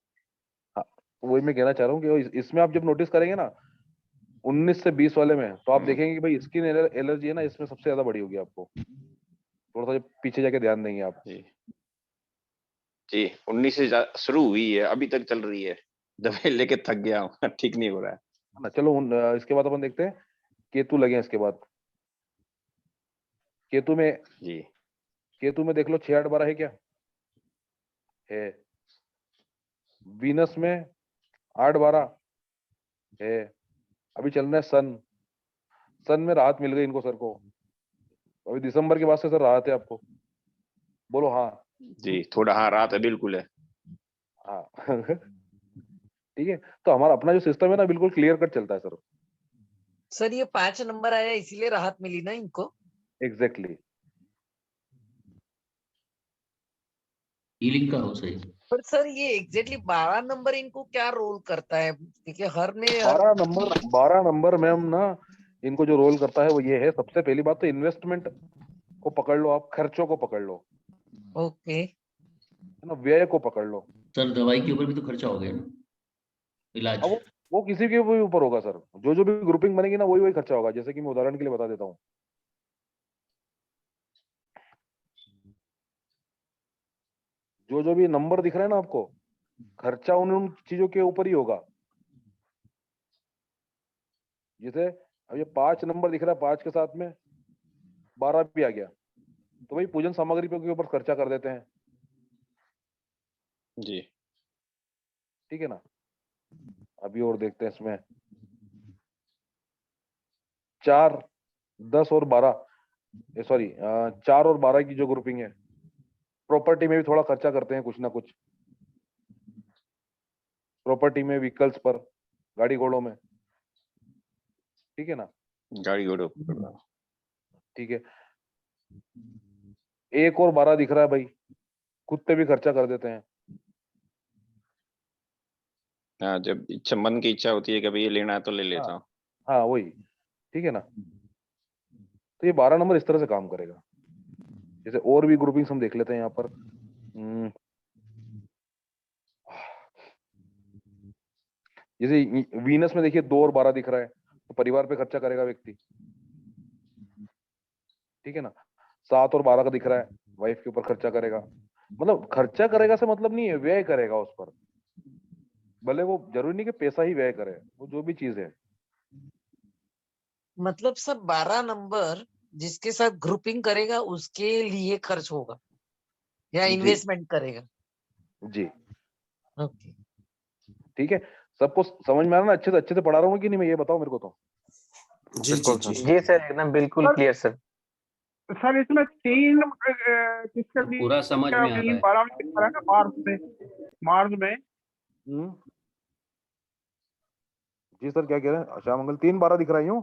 वही मैं कहना चाह रहा हूँ कि इसमें आप जब नोटिस करेंगे ना 19 से 20 वाले में, तो आप देखेंगे कि भाई स्किन एलर्जी है ना, इसमें सबसे ज्यादा बड़ी होगी आपको। थोड़ा सा पीछे जाके ध्यान देंगे आप। जी 19 से शुरू हुई है, अभी तक चल रही है, दवाई लेके थक गया हूँ, ठीक नहीं हो रहा है। चलो इसके बाद अपन देखते हैं केतु लगे। इसके बाद केतु में देख लो 6 8 12 है क्या? है। वीनस में 8 12 है। अभी चल रहा है सन में राहत मिल गई इनको सर को। अभी दिसंबर के बाद से सर राहत है आपको, बोलो हाँ जी। थोड़ा हाँ राहत है, बिल्कुल है। हाँ ठीक है, तो हमारा अपना जो सिस्टम है ना, बिल्कुल क्लियर कट चलता है सर। सर ये 5 नंबर आया इसीलिए राहत मिली ना इनको? एग्जैक्टली। हीलिंग का हो सही। पर सर ये एग्जैक्टली 12 नंबर इनको क्या रोल करता है? क्योंकि हर में 12 नंबर मैम ना, इनको जो रोल करता है वो ये है। सबसे पहली बात तो इन्वेस्टमेंट को पकड़ लो आप, खर्चों को पकड़ लो, ओके, है ना, व्यय को पकड़ लो। सर दवाई के ऊपर भी तो खर्चा हो गया ना, इलाज। अब वो किसी के भी ऊपर होगा सर, जो भी ग्रुपिंग बनेगी ना, वही खर्चा होगा। जैसे कि मैं उदाहरण के लिए बता देता हूँ, जो भी नंबर दिख रहे हैं ना आपको, खर्चा उन चीजों के ऊपर ही होगा। जैसे अब ये 5 नंबर दिख रहा है, 5 के साथ में 12 भी आ गया, तो भाई पूजन सामग्री पे के ऊपर खर्चा कर देते हैं। जी ठीक है ना। अभी और देखते हैं इसमें 4, 10 और 12, सॉरी 4 और 12 की जो ग्रुपिंग है, प्रॉपर्टी में भी थोड़ा खर्चा करते हैं कुछ ना कुछ। प्रॉपर्टी में, व्हीकल्स पर, गाड़ी घोड़ों में। ठीक है ना। गाड़ी घोड़ों। ठीक है। 1 और 12 दिख रहा है भाई, खुद पे भी खर्चा कर देते हैं। हाँ, जब इच्छा, मन की इच्छा होती है कि भाई ये लेना है तो ले लेता हूँ। हाँ वही। ठीक है ना। तो ये 12 नंबर इस तरह से काम करेगा। जैसे और भी ग्रुपिंग्स हम देख लेते हैं यहाँ पर। जैसे वीनस में देखिए 2 और 12 दिख रहा है, तो परिवार पे खर्चा करेगा व्यक्ति। ठीक है ना। 7 और 12 का दिख रहा है, वाइफ के ऊपर खर्चा करेगा। मतलब खर्चा करेगा से मतलब नहीं है, व्यय करेगा उस पर। भले वो जरूरी नहीं कि पैसा ही व्यय करे, वो जो भी चीज है। मतलब सर 12 नंबर जिसके साथ ग्रुपिंग करेगा उसके लिए खर्च होगा या जी। इन्वेस्टमेंट करेगा। जी ओके ठीक है। सबको समझ में आ रहा ना? अच्छे से पढ़ा रहा हूँ कि नहीं, मैं ये बताओ मेरे को तो। जी जी जी जी सर एकदम बिल्कुल क्लियर सर। सर इसमें 3 किसके लिए पूरा समझ में आ रहा 3 है। 12 में दिखा रहा है ना, मार्च में। जी सर, क्या कह रहे हैं? श्याम मंगल 3 12 दिख रहा है यूं?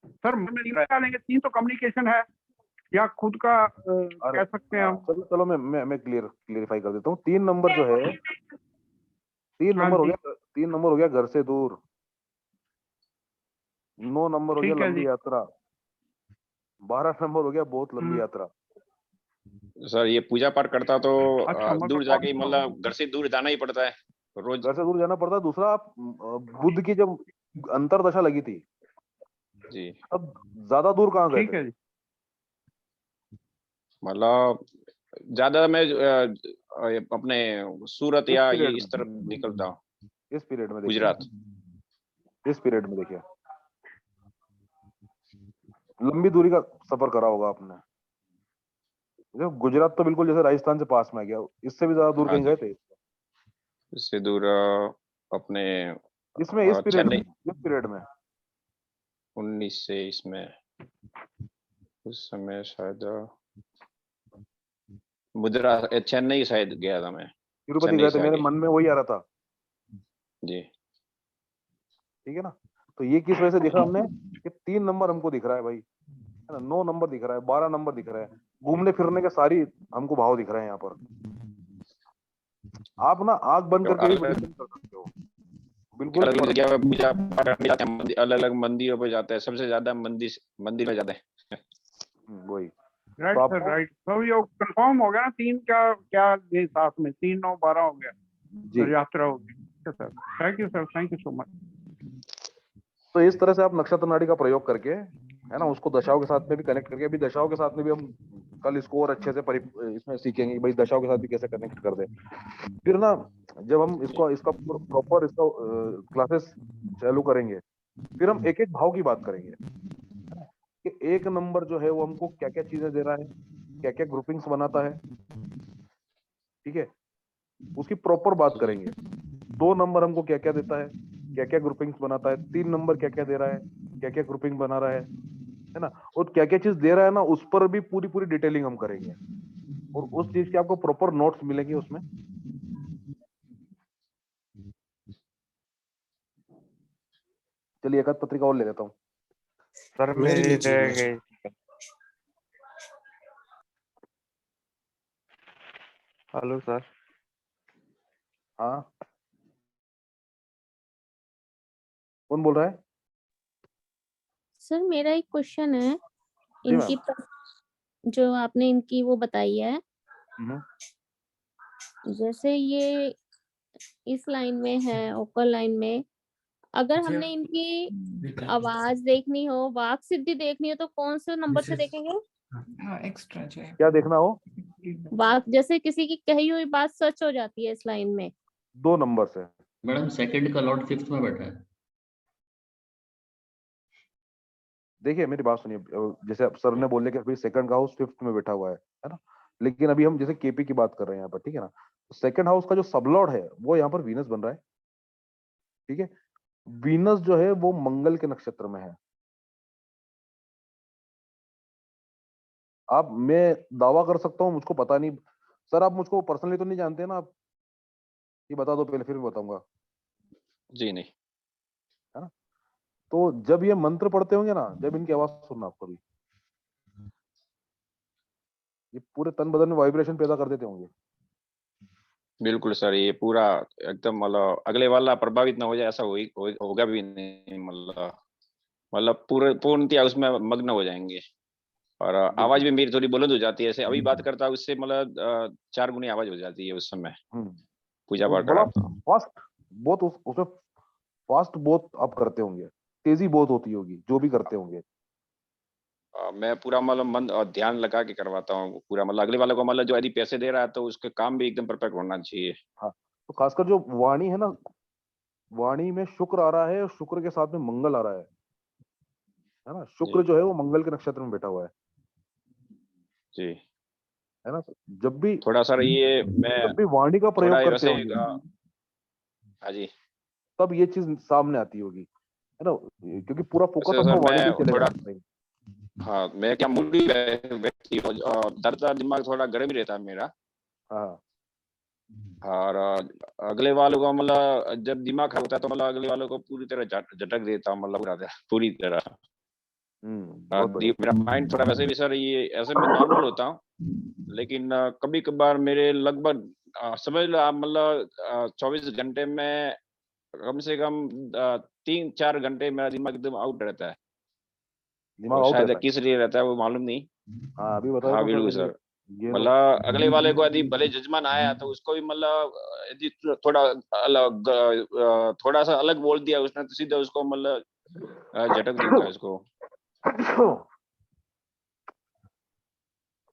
सर मैं नहीं डालेंगे, 3 तो कम्युनिकेशन है या खुद का कह सकते हैं हम। चलो मैं क्लियरिफाई कर देता हूँ। 3 नंबर जो है, 3 हाँ नंबर हो जी। गया, 3 नंबर हो गया घर से दूर। 9 नंबर हो गया ठीक है लंबी जी। यात्रा। 12 नंबर हो गया बहुत लंबी यात्रा। सर ये पूजा पाठ करता तो अच्छा, दूर जाके ही, मतलब घर से दूर जाना ही पड़ता है रोज। घर से दूर जाना पड़ता है। दूसरा, आप बुध की जब अंतरदशा लगी थी, जी, अब ज्यादा दूर कहाँ गए ठीक थे? है जी। मतलब ज्यादा मैं अपने सूरत या ये इस तरफ निकलता हूँ, इस पीरियड में गुजरात। इस पीरियड में देखिए, लंबी दूरी का सफर करा होगा आपने। देखो, गुजरात तो बिल्कुल जैसे राजस्थान से पास में आ गया, इससे भी ज्यादा दूर हाँ कहीं जी, गए थे? इससे दूर अपने इसमें, इस पीरियड में, चेन्नई। इस पीरियड में 19 से इसमें, उस समय शायद चेन्नई शायद गया था मैं। तिरुपति चेन्नई गए थे, से मेरे आगे। मन में वही आ रहा था। जी ठीक है ना। तो ये किस वजह से देखा हमने कि 3 नंबर हमको दिख रहा है भाई, है ना, 9 नंबर दिख रहा है, 12 नंबर दिख रहा है, घूमने फिरने के सारी हमको भाव दिख रहे हैं यहाँ पर। आप ना आंख बंद करके भी prediction कर सकते हो बिल्कुल। अलग जगह पूजा पाठ करने जाते हैं, अलग अलग मंदिरों पे जाते हैं, सबसे ज्यादा मंदिर में जाते हैं। वही। राइट तो सर, आपको राइट। तो ये कंफर्म हो गया ना, 3 क्या ये साथ में 3 9 12 हो गया, जी। यात्रा होगी। Sir thank you sir, thank you so much. तो इस तरह से आप नक्षत्र नाड़ी का प्रयोग करके, है ना, उसको दशाओं के साथ में भी कनेक्ट करके, अभी दशाओं के साथ में भी हम कल इसको और अच्छे से इसमें सीखेंगे कि भाई दशाओं के साथ भी कैसे कनेक्ट कर दे। फिर ना जब हम इसका प्रॉपर इसका क्लासेस चालू करेंगे, फिर हम एक एक भाव की बात करेंगे कि 1 नंबर जो है वो हमको क्या क्या चीजें दे रहा है, क्या क्या ग्रुपिंग्स बनाता है। ठीक है, उसकी प्रॉपर बात करेंगे। 2 नंबर हमको क्या क्या देता है, क्या क्या ग्रुपिंग्स बनाता है। 3 नंबर क्या क्या दे रहा है, क्या क्या ग्रुपिंग बना रहा है ना, और क्या क्या चीज दे रहा है ना, उस पर भी पूरी डिटेलिंग हम करेंगे, और उस चीज के आपको प्रॉपर नोट्स मिलेंगे उसमें। चलिए एक आध पत्रिका और ले लेता हूँ। सर मेरी मेरी लीजिए रह मेरी। गई। Hello sir. हाँ, कौन बोल रहा है? सर मेरा एक क्वेश्चन है, जी इनकी जो आपने इनकी वो बताई है, मैम। जैसे ये इस लाइन में है, ओकर लाइन में, अगर हमने इनकी आवाज देखनी हो, वाक सिद्धि देखनी हो, तो कौन से नंबर से देखेंगे? क्या देखना हो? बात जैसे किसी की कही हुई बात सच हो जाती है इस लाइन में। 2 नंबर से। मैडम सेकंड का लॉर्ड फिफ्थ में बैठा है। देखिए मेरी बात सुनिए, जैसे अब सर ने बोले कि अभी सेकंड का हाउस 5th में बैठा हुआ है ना, लेकिन अभी हम जैसे केपी की बात कर रहे हैं यहाँ पर, ठीक है ना। सेकंड हाउस का जो सबलॉर्ड है वो यहाँ पर वीनस बन रहा है, ठीक है। वीनस जो है वो मंगल के नक्षत्र में है। आप, मैं दावा कर सकता हूँ, मुझको पता नहीं सर, आप मुझको पर्सनली तो नहीं जानते ना आप, ये बता दो पहले फिर भी बताऊंगा। जी नहीं। है ना, तो जब ये मंत्र पढ़ते होंगे ना, जब इनकी आवाज सुनना आपको भी, ये पूरे तन बदन में वाइब्रेशन पैदा कर देते होंगे। बिल्कुल सर, ये पूरा एकदम मतलब अगले वाला प्रभावित ना हो जाए ऐसा होगा भी नहीं, मतलब पूरे पूर्णतया उसमें मग्न हो जाएंगे। और आवाज भी मेरी थोड़ी बुलंद हो जाती है, ऐसे अभी बात करता हूँ उससे मतलब 4 गुनी आवाज हो जाती है उस समय पूजा पाठ बड़ा कराता हूँ। फास्ट, बहुत उसमें फास्ट बहुत आप करते होंगे, तेजी बहुत होती होगी जो भी करते होंगे। मैं पूरा मतलब मन और ध्यान लगा के करवाता हूँ पूरा, मतलब अगले वाले को मतलब जो यदि पैसे दे रहा है तो उसके काम भी एकदम परफेक्ट होना चाहिए। हाँ, तो खासकर जो वाणी है ना, वाणी में शुक्र आ रहा है और शुक्र के साथ में मंगल आ रहा है ना। शुक्र जो है वो मंगल के नक्षत्र में बैठा हुआ है जी। है ना। जब भी थोड़ा सर ये मैं जब भी वाणी का थोड़ा प्रयोग करते वैसे होंगे, हाँ जी, तब ये चीज सामने आती होगी, है ना, क्योंकि पूरा फोकस वैसे आपका सर वाणी पे मैं चलेगा। थोड़ा, हाँ मैं क्या मूडी व्यक्ति हूँ और डरता दिमाग थोड़ा गर्म ही रहता है मेरा। हाँ, और अगले वालों को मतलब जब दिमाग खराब होता है तो मतलब अगले वालों को पूरी तरह झटक देता हूँ, मतलब पूरी तरह। बहुत बढ़िया। मेरा माइंड थोड़ा वैसे भी सर ये ऐसे मैं नॉर्मल होता हूँ, लेकिन कभी कभार मेरे लगभग समझ लो आप मतलब 24 घंटे में कम से कम 3-4 घंटे मेरा दिमाग एकदम आउट रहता है। दिमाग और आउट शायद रहता है। किस लिए रहता है वो मालूम नहीं। हाँ, अभी बताया हाँ तो बिल्कुल सर, सर, ये तो मतलब अगले वाले को यदि भले जजमान आया तो उसको भी मतलब यदि थोड़ा अलग थोड़ा सा अलग बोल दिया उसने तो सीधा उसको मतलब झटक दूंगा इसको।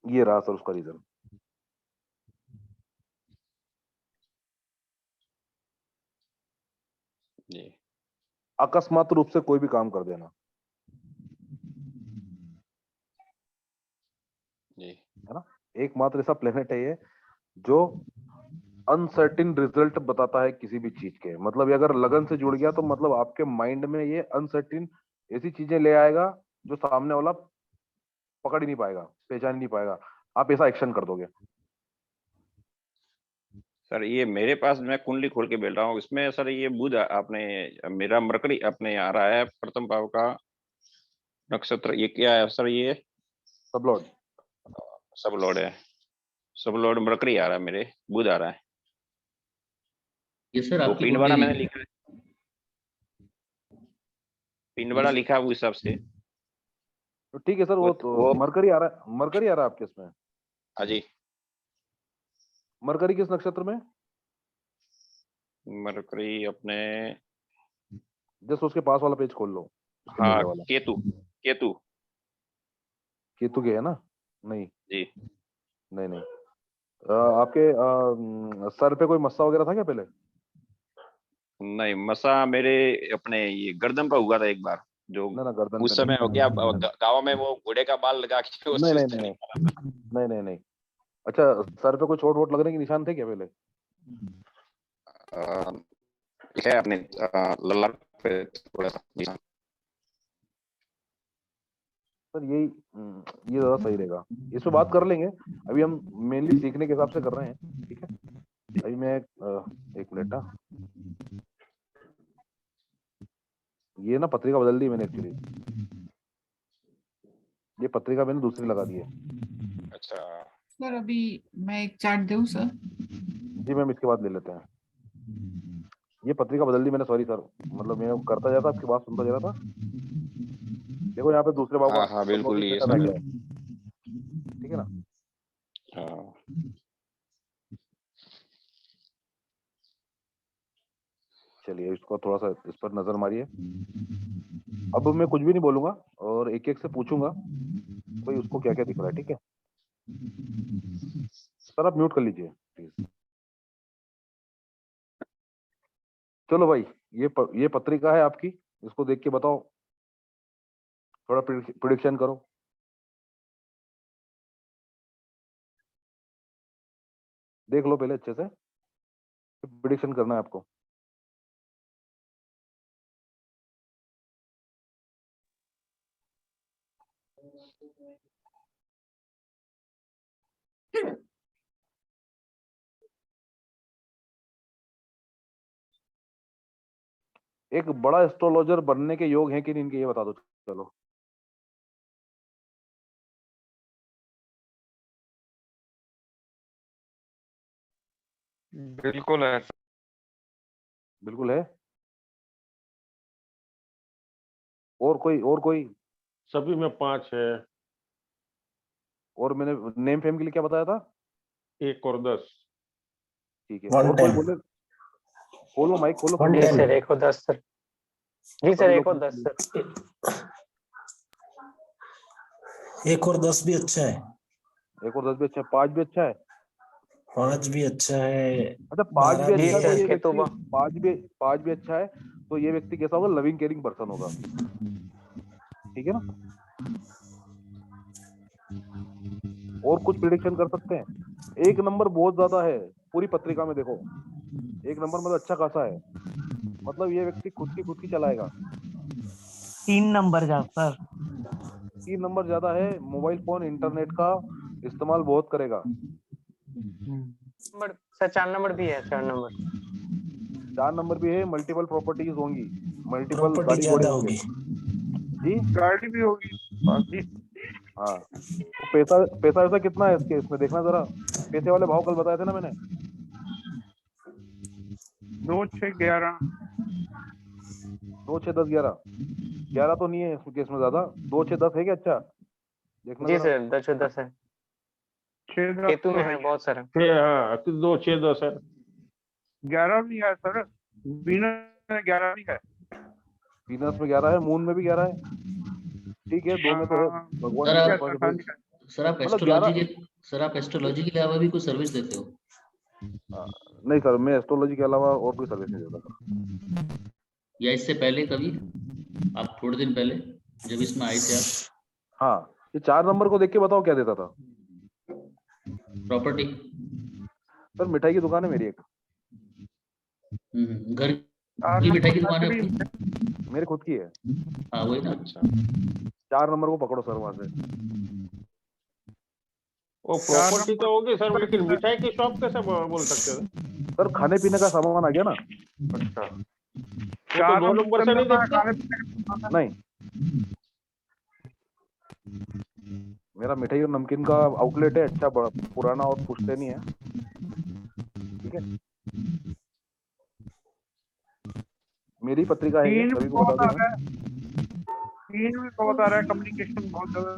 ये रहा सर उसका रीजन। जी। अकस्मात रूप से कोई भी काम कर देना, जी, है ना। एकमात्र ऐसा प्लेनेट है ये जो अनसर्टिन रिजल्ट बताता है किसी भी चीज के, मतलब ये अगर लगन से जुड़ गया तो मतलब आपके माइंड में ये अनसर्टिन ऐसी चीजें ले आएगा जो सामने वाला पकड़ ही नहीं पाएगा, पहचान ही नहीं पाएगा, आप ऐसा एक्शन कर दोगे। सर ये मेरे पास मैं कुंडली खोल के बैठ रहा हूँ, इसमें सर ये बुध आपने मेरा मरकरी अपने आ रहा है प्रथम भाव का नक्षत्र, ये क्या है सर? ये सबलॉर्ड, सबलॉर्ड है, सबलॉर्ड मरकरी आ रहा है मेरे, बुध आ रहा है। ये सर तो आपकी पिंडवाड़ा कुंडली मैंने लिखा है, पिंडवाड़ा लिखा है उस हिसाब से। तो ठीक है सर, वो मरकरी आ रहा है, मरकरी आ रहा है आपके इसमें। हाँ जी, मरकरी किस नक्षत्र में? मरकरी अपने जस्ट उसके पास वाला पेज खोल लो, उसके हाँ नीचे वाला। केतु, केतु केतु के है ना? नहीं जी। नहीं नहीं, आपके सर पे कोई मस्सा वगैरह था क्या पहले? नहीं, मसा मेरे अपने ये गर्दन पर हुआ था एक बार, जो ना गर्दन उस पे समय हो नहीं। गया गांव में वो घोड़े का बाल लगा के वो नहीं नहीं सुस्त नहीं निकाला था। नहीं नहीं नहीं। अच्छा, सर पे कोई चोट वोट लगने के निशान थे क्या पहले? है अपने ललाट पे थोड़ा सा निशान। सर यही ये ज्यादा सही रहेगा, इस पे बात कर लेंगे। अभी हम मेनली सीखने के हिसाब से कर रहे हैं, ठीक है। अभी मैं एक मिनट, ये ना पत्रिका बदल दी मैंने एक्चुअली, ये पत्रिका मैंने दूसरी लगा दी है। अच्छा सर अभी मैं एक चार्ट दूं सर? जी मैम, इसके बाद ले लेते हैं। ये पत्रिका बदल दी मैंने, सॉरी सर, मतलब मैं करता जा रहा था, आपकी बात सुनता जा रहा था। देखो यहाँ पे दूसरे भाव हाँ का हाँ बिल्कुल नोटिस ये पैटर्न आ सर। गया है, ठीक है ना। हाँ चलिए इसको थोड़ा सा इस पर नजर मारिए। अब मैं कुछ भी नहीं बोलूंगा और एक एक से पूछूंगा भाई उसको क्या क्या दिख रहा है, ठीक है। सर आप म्यूट कर लीजिए प्लीज। चलो भाई, ये पत्रिका है आपकी, इसको देख के बताओ, थोड़ा प्रिडिक्शन करो। देख लो पहले अच्छे से, प्रिडिक्शन करना है आपको। एक बड़ा एस्ट्रोलॉजर बनने के योग हैं कि नहीं इनके, ये बता दो। चलो बिल्कुल है। बिल्कुल है। और कोई? सभी में 5 है। और मैंने नेम फेम के लिए क्या बताया था? 1 और 10। ठीक है, और कोई बोले? खोलो माइक, खोलो। जी सर 1 और 10 सर। जी सर 1 और 10 सर। 1 और 10 भी अच्छा है। 1 और 10 भी अच्छा है। 5 भी अच्छा है। 5 भी अच्छा है। अच्छा 5 भी अच्छा है तो ये केतु व्यक्ति 5 भी अच्छा है तो ये व्यक्ति कैसा होगा? लविंग केयरिंग पर्सन होगा। ठीक है ना? और कुछ प्रिडिक्शन कर सकते हैं? 1 नंबर बहुत ज्यादा है पूरी पत्रिका में, देखो 1 नंबर मतलब अच्छा खासा है, मतलब ये व्यक्ति खुद की चलाएगा। 3 नंबर जा सर। 3 नंबर ज्यादा है। मोबाइल फोन इंटरनेट का इस्तेमाल बहुत करेगा। नंबर सर 4 नंबर भी है। 4 नंबर 4 नंबर भी है। मल्टीपल प्रॉपर्टीज होंगी, मल्टीपल प्रॉपर्टी गाड़ी घोड़े ज्यादा होंगे। होगी। जी गाड़ी भी होगी बाकी। हाँ, तो पैसा वैसा कितना है इसके, इसमें देखना जरा। पैसे वाले भाव कल बताए थे ना मैंने। 2 6 11 2 6 10 11 11 तो नहीं है इसमें केस में ज्यादा। 2 6 10 है क्या? अच्छा देखना जी जरा। सर 10 और 10 है। 6 10 केतु तो में है है बहुत सारा। 2 6 10 है। 11 भी है सर। वीनस में 11 भी है। वीनस में 11 है, मून में भी 11 है। ठीक है, 2 में तो है। भगवान सर की आप कृपा से भाई, सर आप मतलब एस्ट्रोलॉजी के अलावा भी कुछ सर्विस देते हो? नहीं सर, मैं एस्ट्रोलॉजी के अलावा और कोई सर्विस नहीं देता। या इससे पहले कभी, आप थोड़े दिन पहले जब इसमें आए थे आप? हाँ, ये 4 नंबर को देख के बताओ क्या देता था? प्रॉपर्टी। सर मिठाई की दुकान है मेरी एक। घर की मिठाई की दुकान है आपकी? मेरी खुद की है। हाँ वही ना। अच्छा 4 नंबर को पकड़ो सर वहां से। वो प्रॉपर्टी तो होगी सर, लेकिन मिठाई की शॉप कैसे बोल सकते हैं? सर खाने पीने का सामान आ गया ना। अच्छा, वो तो 2 नंबर से नहीं दिखता। नहीं, मेरा मिठाई और नमकीन का आउटलेट है, अच्छा बड़ा पुराना और पुश्तैनी है। ठीक है, मेरी पत्रिका है ये, सभी को बता दूं मैं। 3 में बहुत आ रहा है, कम्युनिकेशन बहुत ज्यादा।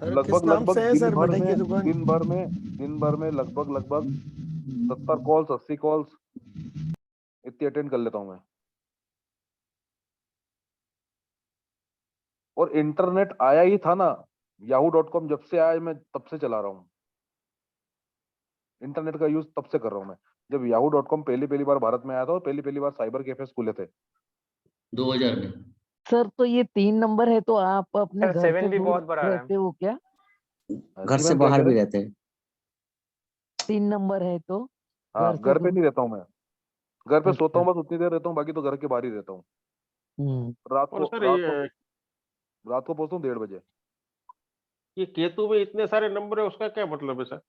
लगभग दिन भर में लगभग 70 कॉल्स 80 कॉल्स इतनी अटेंड कर लेता हूं मैं। और इंटरनेट आया ही था ना, yahoo.com जब से आया मैं तब से चला रहा हूँ। इंटरनेट का यूज तब से कर रहा हूँ मैं। जब yahoo.com पहली बार भारत में आया था और पहली बार साइबर कैफेस खुले थे 2000 में। सर तो ये 3 नंबर है तो आप अपने सर, घर 7 से भी दूर बहुत बड़ा है। रहते हो क्या? घर से बाहर भी रहते हैं। 3 नंबर है तो हाँ, से घर पे दूर। नहीं रहता हूँ मैं। घर पे सोता अच्छा। हूँ बस उतनी देर रहता हूँ, बाकी तो घर के बाहर ही रहता हूँ। रात और को सर रात को पहुंचता हूँ 1:30 बजे। ये केतु में इतने सारे नंबर है, उसका क्या मतलब है सर?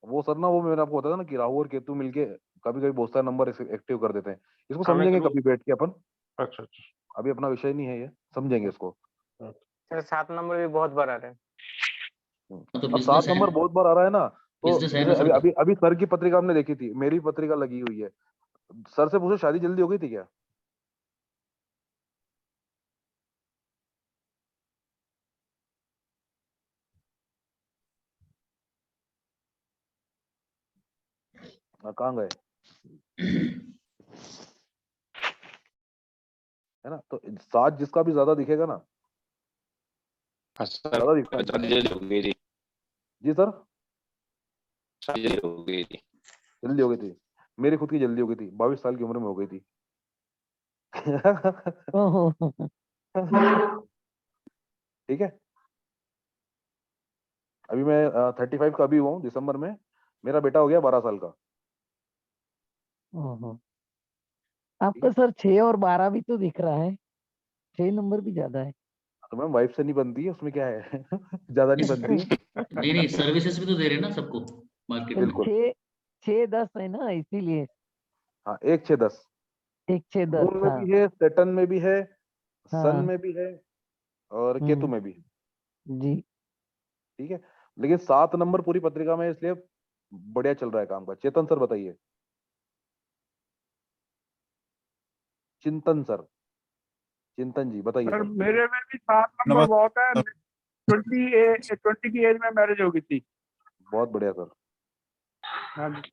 वो सर ना, वो मैंने आपको बताया ना कि राहु और केतु मिलके कभी कभी बहुत सारे नंबर एक्टिव कर देते हैं। इसको खाने समझेंगे के कभी बैठ के अपन। अच्छा अच्छा, अभी अपना विषय नहीं है ये, समझेंगे इसको। सर 7 नंबर भी बहुत बड़ा है। अब 7 नंबर बहुत बार आ रहा है ना, तो business है जैसे ना सर। अभी सर की पत्रिका हमने देखी थी, मेरी पत्रिका लगी हुई है। सर से पूछो शादी जल्दी हो गई थी क्या? कहाँ गए? है ना, तो 7 जिसका भी ज्यादा दिखेगा ना, हाँ सर, ज्यादा दिखता है। जल्दी हो गई थी। जी सर, शादी जल्दी हो गई थी। जल्दी हो गई थी। मेरी खुद की जल्दी हो गई थी, 22 साल की उम्र में हो गई थी। ओहो ठीक है, अभी मैं 35 का अभी हुआ हूँ दिसंबर में, मेरा बेटा हो गया 12 साल का। ओहो आपका सर 6 और 12 भी तो दिख रहा है, 6 नंबर भी ज्यादा है। तो मैम वाइफ से नहीं बनती है, उसमें क्या है? ज्यादा नहीं बनती है। नहीं नहीं, सर्विसेज भी तो दे रहे हैं ना सबको मार्केट में। बिल्कुल। 6-10 है ना, इसीलिए हाँ, 1-6-10 1-6-10 मून में हाँ भी है, सेटन में भी है, सन हाँ में भी है, और केतु में भी है। जी। ठीक है, लेकिन 7 नंबर पूरी पत्रिका में, इसलिए बढ़िया चल रहा है काम का। चेतन सर बताइए। चिंतन सर, चिंतन जी बताइए सर सर। मेरे में भी 7 नंबर बहुत है। 20 की एज में मैरिज हो गई थी। बहुत बढ़िया सर। हाँ जी।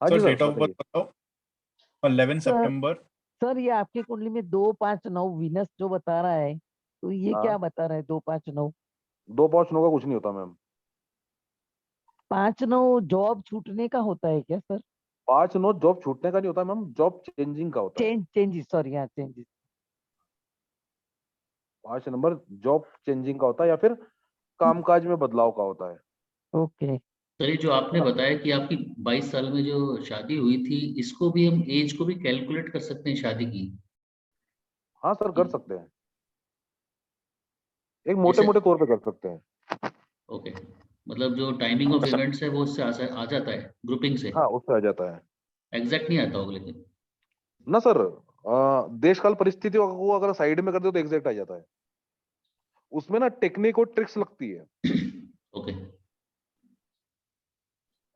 हाँ जी sir sir date of birth बताइए। बताओ। 11 सर सितंबर। सर ये आपकी कुंडली में 2-5-9 वीनस जो बता रहा है, तो ये क्या हाँ, बता रहा है 2-5-9? 2-5-9 का कुछ नहीं होता मैम। 5-9 जॉब छूटने का होता है क्या सर? 5-9 जॉब छूटने का नहीं होता मैम, जॉब चेंजिंग का होता है। चेंजेस, सॉरी हाँ चेंजेस। 5 नंबर जॉब चेंजिंग का होता है, या फिर कामकाज में बदलाव का होता है। ओके। सर ये जो आपने बताया कि आपकी 22 साल में जो शादी हुई थी, इसको भी हम एज को भी कैलकुलेट कर सकते हैं शादी की? हाँ सर, कर सकते हैं, एक मोटे जैसे मोटे तौर पे कर सकते हैं। ओके, मतलब जो टाइमिंग ऑफ इवेंट्स है वो उससे आ जाता है ग्रुपिंग से? हाँ, उससे आ जाता है एग्जैक्ट नहीं आता होगा लेकिन? ना सर। देश काल परिस्थितियों को अगर साइड में कर दो तो एग्जैक्ट आ जाता है। उसमें ना टेक्निक और ट्रिक्स लगती है ओके।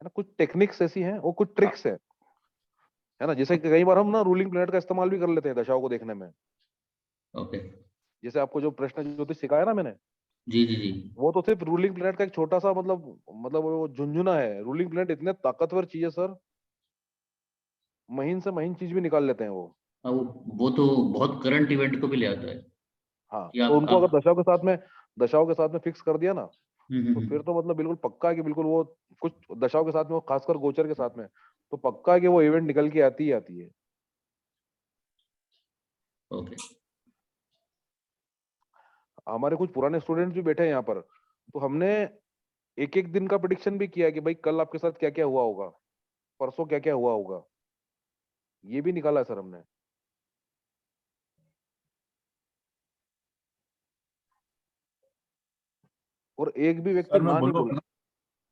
है ना, कुछ टेक्निक्स ऐसी हैं और कुछ ट्रिक्स है ना। जैसे कि कई बार हम ना रूलिंग प्लैनेट का इस्तेमाल भी कर लेते हैं दशाओं को देखने में। ओके। जैसे आपको जो प्रश्न ज्योतिष सिखाया ना मैंने, जी जी जी। वो तो सिर्फ रूलिंग प्लैनेट का एक छोटा सा मतलब वो झुंझुना है। रूलिंग प्लैनेट इतने ताकतवर चीज है सर, महीन से महीन चीज भी निकाल लेते हैं वो। हाँ, वो तो बहुत करंट इवेंट को भी ले आता है हाँ, कि तो उनको आप अगर दशाओं के साथ में फिक्स कर दिया ना, तो हम्म। फिर तो मतलब बिल्कुल पक्का है कि बिल्कुल वो कुछ दशाओं के साथ में, वो खासकर गोचर के साथ में, तो पक्का है कि वो इवेंट निकल के आती ही आती है। ओके। हमारे कुछ पुराने स्टूडेंट्स भी बैठे हैं यहाँ पर, तो हमने एक एक दिन का प्रिडिक्शन भी किया है कि भाई कल आपके साथ क्या क्या हुआ होगा, परसों क्या क्या हुआ होगा, ये भी निकाला है सर हमने। और एक भी व्यक्ति सर मैं ना नहीं बोलूँ बोला,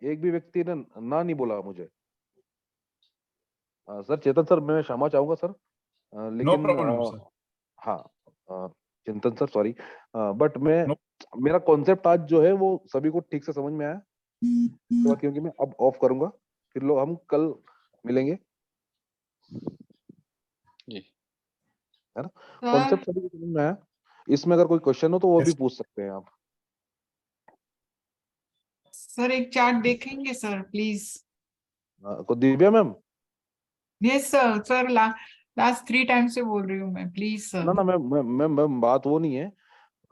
एक भी व्यक्ति ने ना नहीं बोला मुझे। सर चेतन सर, मैं क्षमा चाहूंगा सर, नो लेकिन प्रॉब्लम सर। हाँ, चिंतन सर सॉरी, बट मैं नो। मेरा कॉन्सेप्ट आज जो है वो सभी को ठीक से समझ में आया। उसके बाद क्योंकि मैं अब ऑफ करूंगा, फिर लोग हम कल मिलेंगे, जी। है ना। सर कॉन्सेप्ट सभी को समझ में आया। इसमें अगर कोई क्वेश्चन हो तो वो भी पूछ सकते हैं आप। सर एक चार्ट देखेंगे सर प्लीज? को Divya ma'am, yes sir. Sir last 3 time से बोल रही हूँ मैं, प्लीज ना सर। ना मैम बात वो नहीं है।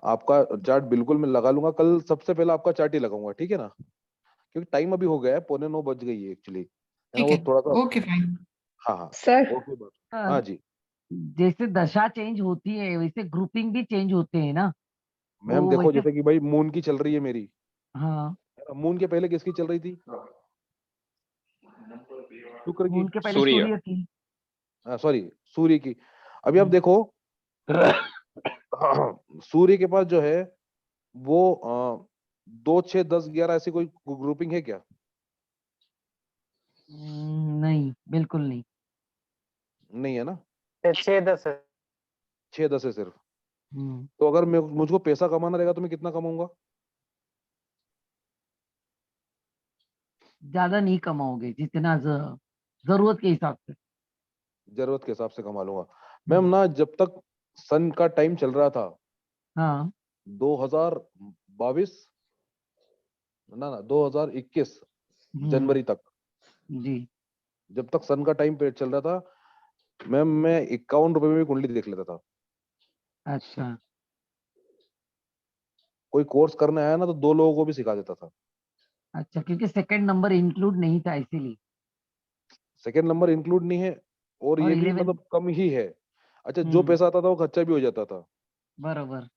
आपका चार्ट बिल्कुल मैं लगा लूंगा कल, सबसे पहले आपका चार्ट ही लगाऊंगा, ठीक है ना। क्योंकि टाइम अभी हो गया है, 8:45 बज गई है एक्चुअली, है ना, ठीक वो है, थोड़ा सा। Okay fine. हाँ हाँ, सर ओके बस। हाँ जी जैसे दशा चेंज होती है वैसे ग्रुपिंग भी चेंज होते हैं ना, मैम, तो देखो वैसे जैसे कि भाई मून की चल रही है मेरी, हाँ है ना। मून के पहले किसकी चल रही थी? शुक्र की। मून के पहले सूर्य। सूर्य की। सॉरी, सूर्य की। अभी आप देखो सूर्य के पास जो है वो 2, 6, 10, 11 ऐसी कोई ग्रुपिंग है क्या? नहीं बिल्कुल नहीं। नहीं है ना, 6-10 है। 6-10 है सिर्फ। हम्म, तो अगर मुझको पैसा कमाना रहेगा तो मैं कितना कमाऊंगा? ज्यादा नहीं कमाओगे, जितना जरूरत के हिसाब से। जरूरत के हिसाब से कमा लूंगा हम्म, मैम ना। जब तक सन का टाइम चल रहा था, हाँ 2022, ना 2021 हम्म, जनवरी तक, जी जब तक सन का टाइम पे चल रहा था मैम, मैं 51 रुपए में भी कुंडली देख लेता था। अच्छा। कोई कोर्स करने आया ना तो 2 लोगों को भी सिखा देता था। अच्छा, क्योंकि सेकंड नंबर इंक्लूड नहीं था इसीलिए। सेकंड नंबर इंक्लूड नहीं है और और ये भी 11 मतलब कम ही है। अच्छा, जो पैसा आता था वो खर्चा भी हो जाता था। बरोबर।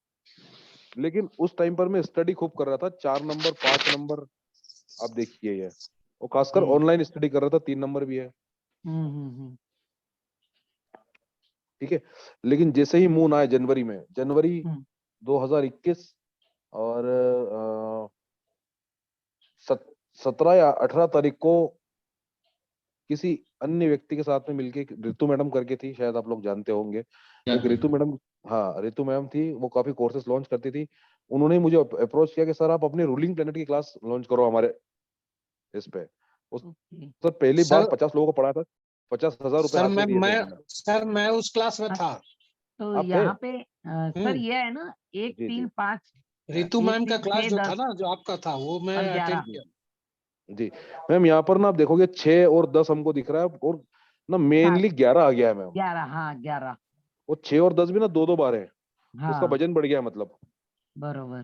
लेकिन उस टाइम पर मैं स्टडी खूब कर रहा था, 4 नंबर 5 नंबर, आप देखिए ये, और खासकर ऑनलाइन स्टडी कर रहा था, 3 नंबर भी है। ठीक है, लेकिन जैसे ही मून आया जनवरी में, जनवरी 2021 और 17 या 18 तारीख को किसी अन्य व्यक्ति के साथ में मिलके, रितु मैडम करके थी, शायद आप लोग जानते होंगे, एक रितु मैडम, हाँ रितु मैम थी, वो काफी कोर्सेज लॉन्च करती थी। उन्होंने मुझे अप्रोच किया कि सर आप अपने रूलिंग प्लेनेट की क्लास लॉन्च करो हमारे इस पे। सर पहली बार 50 लोगों को पढ़ा था, 50,000 रुपए हाथ में दिए थे उन्होंने। सर मैं उस क्लास में था। तो आप थे? यहाँ पे सर ये है ना 1 जी, 3 जी। 5 रितु 1 मैम का 3 क्लास 6 जो 10 था ना, जो आपका था, वो मैं और अटेंड 11 किया। जी मैम, यहाँ पर ना आप देखोगे 6 और 10 हमको दिख रहा है, और ना मेनली 11 आ गया है मैम। 11, हाँ 11। और 6 और 10 भी ना 2-2 बार है, उसका हाँ वजन बढ़ गया है मतलब। बरोबर।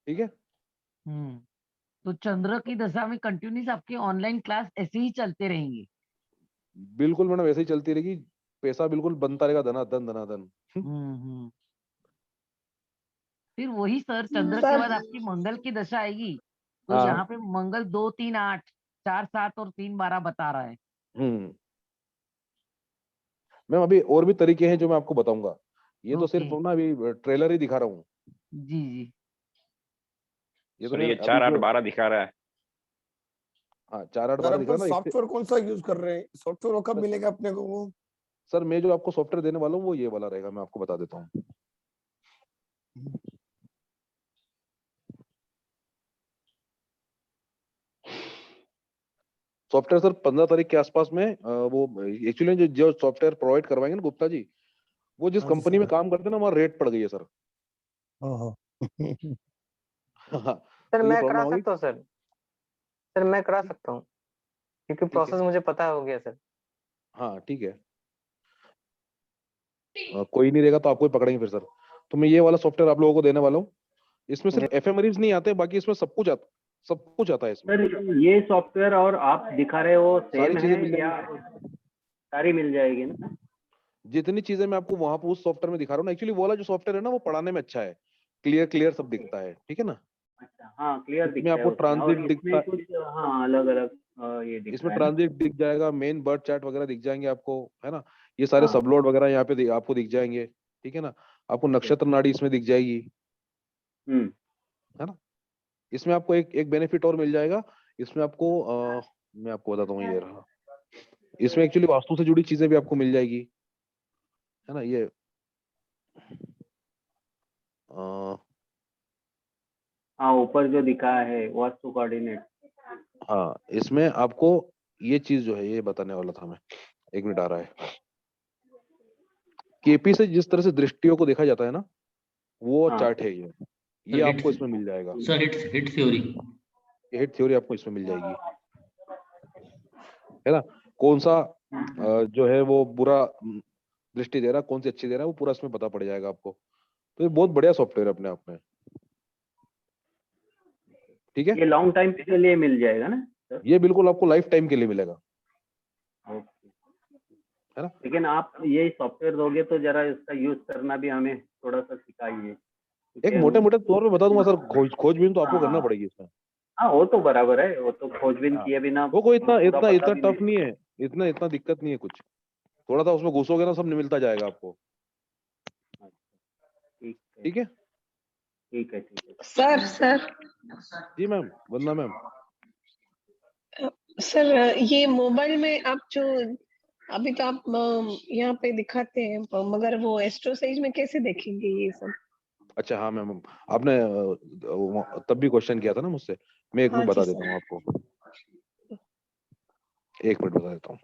ठीक है, तो चंद्र की दशा में कंटिन्यूस आपकी ऑनलाइन क्लास ऐसे ही चलते रहेंगी। बिल्कुल मैडम, ऐसे ही चलती रहेगी, पैसा बिल्कुल बनता रहेगा, धनाधन धनाधन। फिर वही सर, चंद्र के बाद आपकी मंगल की दशा आएगी, तो हाँ। यहाँ पे मंगल 2 3 8 4 7 और 3 12 बता रहा है। मैम अभी और भी तरीके हैं जो मैं आपको बताऊंगा, ये तो सिर्फ ओके। ना अभी ट्रेलर ही दिखा रहा हूँ। जी जी। ये तो सर ये मैंने अभी 4 8 जो, 12 दिखा रहा है। हाँ 4 8 सर 12 दिख अपन रहा है ना, इससे सॉफ्टवेयर कौन सा यूज कर रहे हैं? सॉफ्टवेयर कब मिलेगा अपने को वो? सर मैं जो आपको सॉफ्टवेयर देने वाला हूँ वो ये वाला रहेगा, मैं आपको बता देता हूँ। सॉफ्टवेयर सर 15 तारीख के आसपास में वो एक्चुअली जो सॉफ्टवेयर प्रोवाइड करवाएंगे ना गुप्ता जी, वो जिस हाँ जी कंपनी में सर। काम करते हैं ना, वहाँ रेट पड़ गई है सर। ओहो। हाँ, सर तो ये मैं प्रॉब्लम करा हो गई। सकता हूँ सर। सर मैं करा सकता हूँ, क्योंकि ठीक है, प्रोसेस मुझे पता हो गया सर। हाँ ठीक है, कोई नहीं रहेगा तो आपको ही पकड़ेंगे फिर सर। तो मैं ये वाला सॉफ्टवेयर आप लोगों को देने वाला हूँ, इसमें सिर्फ एफएमआरईज नहीं आते, बाकी इसमें सब कुछ आता, सब कुछ आता है इसमें। सर ये सॉफ्टवेयर और आप दिखा रहे हो सारी सेम चीजें है मिल या जाएंगी, सारी मिल जाएगी ना? जितनी चीजें मैं आपको वहां पर उस सॉफ्टवेयर में दिखा रहा हूँ ना, एक्चुअली वो वाला जो सॉफ्टवेयर है ना वो पढ़ाने में अच्छा है, क्लियर क्लियर सब दिखता है, ठीक है ना। अच्छा हाँ, क्लियर इसमें दिखता है आपको उसमें, और ट्रांजिट इसमें दिखता, कुछ हाँ अलग अलग ये दिख इसमें रहा है ना। ट्रांजिट दिख जाएगा, मेन बर्ड चार्ट वगैरह दिख जाएंगे आपको, है ना। ये सारे हाँ सबलोड वगैरह यहाँ पे आपको दिख जाएंगे, ठीक है ना। आपको नक्षत्र नाड़ी इसमें दिख जाएगी, है ना। इसमें आपको एक एक बेनिफिट और मिल जाएगा, इसमें आपको मैं आपको बताता हूँ, ये रहा, इसमें एक्चुअली वास्तु से जुड़ी चीजें भी आपको मिल जाएगी, है ना। ये हाँ ऊपर जो दिखा है वास्तु कोऑर्डिनेट। हाँ, इसमें आपको ये चीज जो है ये बताने वाला था मैं, 1 मिनट आ रहा है। केपी से जिस तरह से दृष्टियों को देखा जाता है ना, वो हाँ चार्ट है ये आपको इसमें मिल जाएगा। Sir hit theory, hit theory आपको इसमें मिल जाएगी, है ना। कौन सा जो है वो बुरा दृष्टि दे रहा, कौन सी अच्छी दे रहा है, वो पूरा इसमें पता पड़ जाएगा आपको। तो ये बहुत बढ़िया सॉफ्टवेयर है अपने आप में, ठीक है। ये लॉन्ग टाइम के लिए मिल जाएगा ना सर? ये बिल्कुल आपको लाइफ टाइम के लिए मिलेगा, ओके। है ना। लेकिन आप ये सॉफ्टवेयर दोगे तो जरा इसका यूज करना भी हमें थोड़ा सा सिखाइए, एक क्योंकि मोटे मोटे तौर पे बता दूंगा सर, खोजबीन तो आपको करना हाँ पड़ेगी इसमें। हाँ वो तो बराबर है, वो तो खोजबीन हाँ, किए बिना वो कोई इतना पूरा इतना पता इतना भी टफ नहीं। नहीं है, इतना इतना दिक्कत नहीं है कुछ, थोड़ा सा उसमें घुसोगे ना सब मिलता जाएगा आपको, ठीक है ठीक है। ठीक है ठीक है। सर सर जी मैम, वंदना मैम। सर ये मोबाइल में आप जो अभी तो आप यहाँ पे दिखाते हैं, मगर वो एस्ट्रो सेज में कैसे देखेंगे ये सब? अच्छा हाँ मैम, आपने तब भी क्वेश्चन किया था ना मुझसे, मैं 1 हाँ मिनट जी बता सर। देता हूँ आपको, 1 मिनट बता देता हूँ।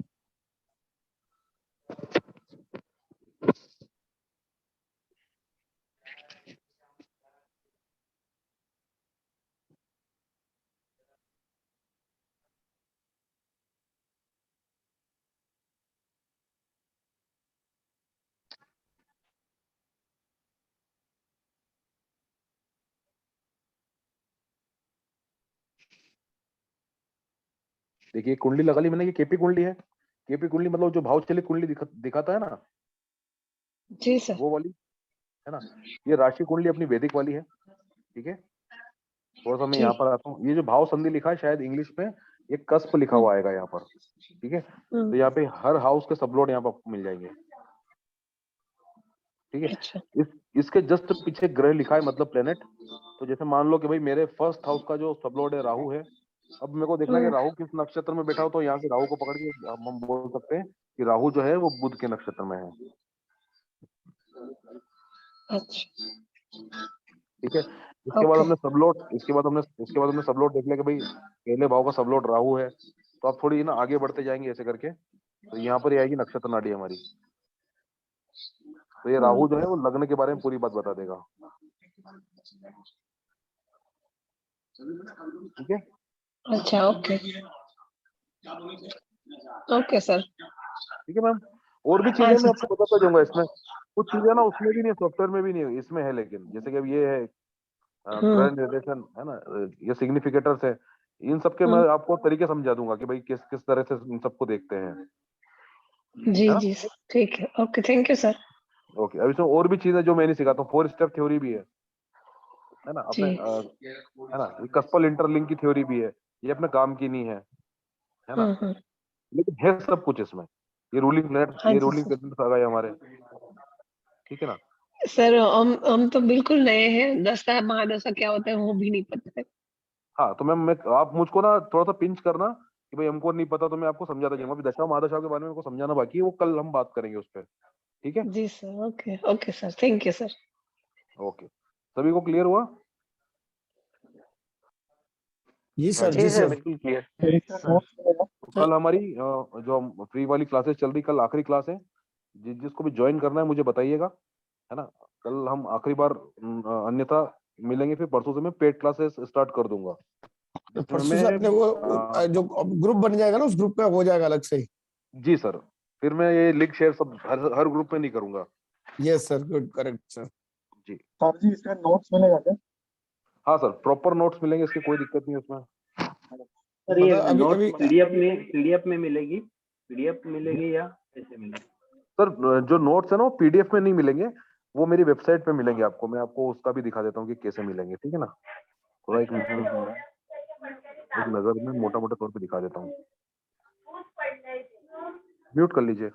देखिए कुंडली लगा ली मैंने, ये केपी कुंडली है। केपी कुंडली मतलब जो भाव चलित कुंडली दिखाता है ना, जी सर। वो वाली है ना। ये राशि कुंडली अपनी वैदिक वाली है, ठीक है। थोड़ा सा मैं जी। यहाँ पर आता हूँ, ये जो भाव संधि लिखा है शायद इंग्लिश में ये कस्प लिखा हुआ आएगा यहाँ पर, ठीक है। तो यहाँ पे हर हाउस के सबलोड यहाँ पर मिल जाएंगे, ठीक है। अच्छा। इसके जस्ट पीछे ग्रह लिखा है, मतलब प्लेनेट। तो जैसे मान लो कि भाई मेरे फर्स्ट हाउस का जो सबलोड है राहु है, अब मेरे को देखना है कि राहु किस नक्षत्र में बैठा हो, तो यहाँ से राहु को पकड़ के हम बोल सकते हैं कि राहु जो है वो बुध के नक्षत्र में है, अच्छा। ठीक है। इसके बाद हमने सबलोड देख लिया कि भाई पहले भाव का सबलोड राहु है। तो आप थोड़ी ना आगे बढ़ते जाएंगे ऐसे करके, तो यहाँ पर ये आएगी नक्षत्र नाड़ी हमारी। तो ये राहु जो है वो लग्न के बारे में पूरी बात बता देगा, ठीक है। अच्छा, ओके ओके सर। ठीक है मैम, और भी चीजें मैं आपको बताता जाऊंगा इसमें। कुछ चीजें ना उसमें भी नहीं, सॉफ्टवेयर में भी नहीं, इसमें है। लेकिन जैसे कि अब ये है ग्रह निर्देशन है ना, ये सिग्निफिकेटर्स है, इन सब के मैं आपको तरीके समझा दूंगा कि भाई किस किस तरह से इन सबको देखते हैं, जी है ना? जी ठीक है, okay, thank you sir. Okay, अब इसमें और भी चीजें जो मैं नहीं सिखाता हूँ, 4 स्टेप थ्योरी भी है ना अपने, है ना। ये कस्पल इंटरलिंक की थ्योरी भी है, ये अपने काम की नहीं है ना, लेकिन है सब कुछ इसमें। ये रूलिंग प्लैनेट, हाँ ये जी रूलिंग सर। प्लैनेट आ गए हमारे, ठीक है ना। सर हम तो बिल्कुल नए हैं, दशा महादशा क्या होता है वो भी नहीं पता है। हाँ, तो मैं आप मुझको ना थोड़ा सा पिंच करना कि भाई हमको नहीं पता, तो मैं आपको समझाता जाऊंगा। अभी दशा महादशा के बारे में मेरे को समझाना बाकी है, वो कल हम बात करेंगे उस पर, ठीक है। जी sir, okay okay sir, thank you sir. Okay, सभी को क्लियर हुआ? जी हाँ सर, जी सर। बिल्कुल क्लियर। तो कल हमारी जो फ्री वाली क्लासेस चल रही, कल आखिरी क्लास है। जिसको भी ज्वाइन करना है मुझे बताइएगा, है ना। कल हम आखिरी बार अन्यथा मिलेंगे, फिर परसों से मैं पेड क्लासेस स्टार्ट कर दूंगा। परसों से अपने वो जो ग्रुप बन जाएगा ना, उस ग्रुप में हो जाएगा अलग से ही। जी सर, फिर मैं ये लिंक शेयर सब हर ग्रुप में नहीं करूंगा। Yes sir, good, correct sir. जी सर जी, इसका नोट्स मिलेगा क्या? हाँ सर, प्रॉपर नोट्स मिलेंगे, इसकी कोई दिक्कत नहीं है उसमें। सर ये अभी नोट्स पीडीएफ में मिलेगी, पीडीएफ मिलेगी या कैसे मिलेगी? सर जो नोट्स है ना वो पीडीएफ में नहीं मिलेंगे, वो मेरी वेबसाइट पे मिलेंगे आपको। मैं आपको उसका भी दिखा देता हूँ कि कैसे मिलेंगे, ठीक है ना। थोड़ा एक नजर में मोटा मोटा तौर पे दिखा देता हूँ। म्यूट कर लीजिए।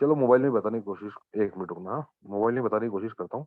चलो मोबाइल में बताने की कोशिश, 1 मिनट रुकना। हाँ, मोबाइल में बताने की कोशिश करता हूँ।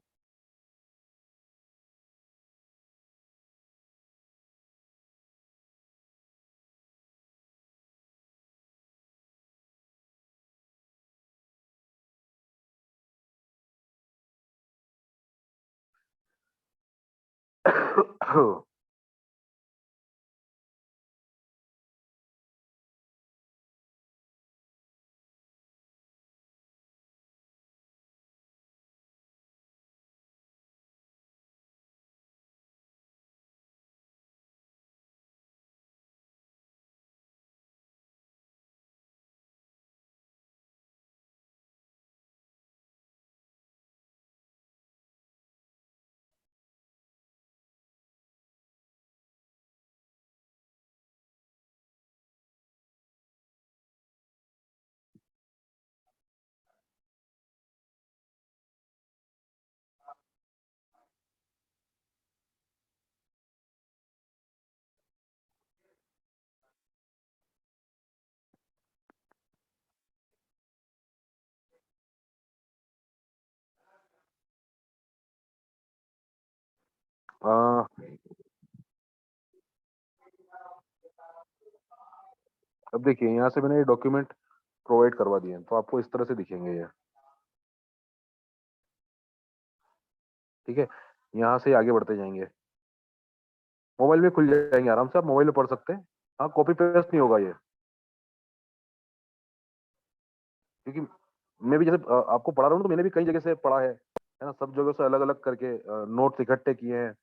अब देखिए, यहाँ से मैंने ये डॉक्यूमेंट प्रोवाइड करवा दिए हैं, तो आपको इस तरह से दिखेंगे ये, ठीक है। यहाँ से आगे बढ़ते जाएंगे, मोबाइल में खुल जाएंगे आराम से, आप मोबाइल में पढ़ सकते हैं। हाँ, कॉपी पेस्ट नहीं होगा ये, क्योंकि मैं भी जैसे आपको पढ़ा रहा हूँ तो मैंने भी कई जगह से पढ़ा है, है ना, सब जगह से अलग अलग करके नोट्स इकट्ठे किए हैं।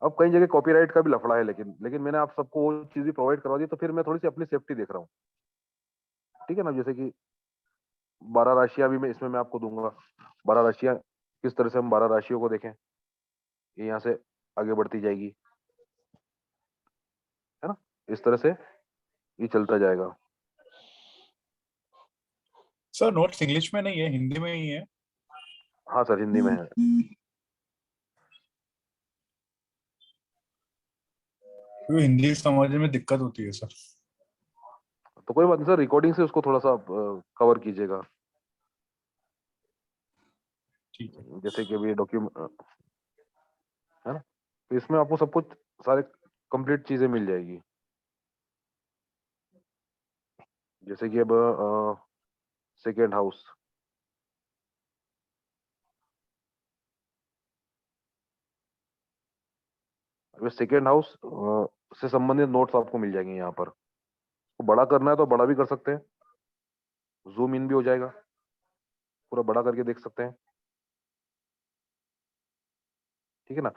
अब कई जगह कॉपीराइट का भी लफड़ा है, लेकिन मैंने आप सबको वो चीज भी प्रोवाइड करवा दी, तो फिर मैं थोड़ी सी अपनी सेफ्टी देख रहा हूँ। ठीक है ना, जैसे कि 12 राशियां भी मैं इसमें मैं आपको दूंगा। 12 राशियां किस तरह से हम 12 राशियों को देखें, ये यहाँ से आगे बढ़ती जाएगी, है ना, इस तरह से ये चलता जाएगा। सर नोट्स इंग्लिश में नहीं है, हिंदी में ही है। हाँ सर, हिंदी में है। क्योंकि हिंदी समझने में दिक्कत होती है सर। तो कोई बात नहीं सर, रिकॉर्डिंग से उसको थोड़ा सा कवर कीजिएगा। ठीक है। जैसे कि अभी डॉक्यूमेंट, है ना, तो इसमें आपको सब कुछ सारे कंप्लीट चीजें मिल जाएगी। जैसे कि अब सेकेंड हाउस, अब सेकेंड हाउस से संबंधित नोट्स आपको मिल जाएंगे यहाँ पर। तो बड़ा करना है तो बड़ा भी कर सकते हैं, जूम इन भी हो जाएगा, पूरा बड़ा करके देख सकते हैं। ठीक है ना,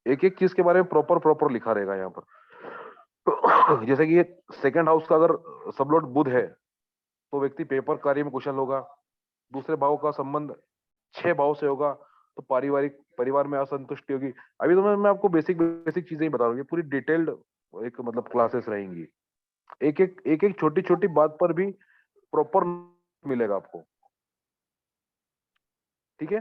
एक एक चीज के बारे में प्रॉपर लिखा रहेगा यहाँ पर। जैसे कि ये सेकेंड हाउस का अगर सबलॉट बुध है तो व्यक्ति पेपर कार्य में कुशल होगा। दूसरे भाव का संबंध 6 भाव से होगा तो परिवार में असंतुष्टि होगी। अभी तो मैं आपको बेसिक चीजें ही बता रहा हूँ, पूरी डिटेल्ड एक मतलब क्लासेस रहेंगी। एक एक छोटी छोटी बात पर भी प्रॉपर मिलेगा आपको। ठीक है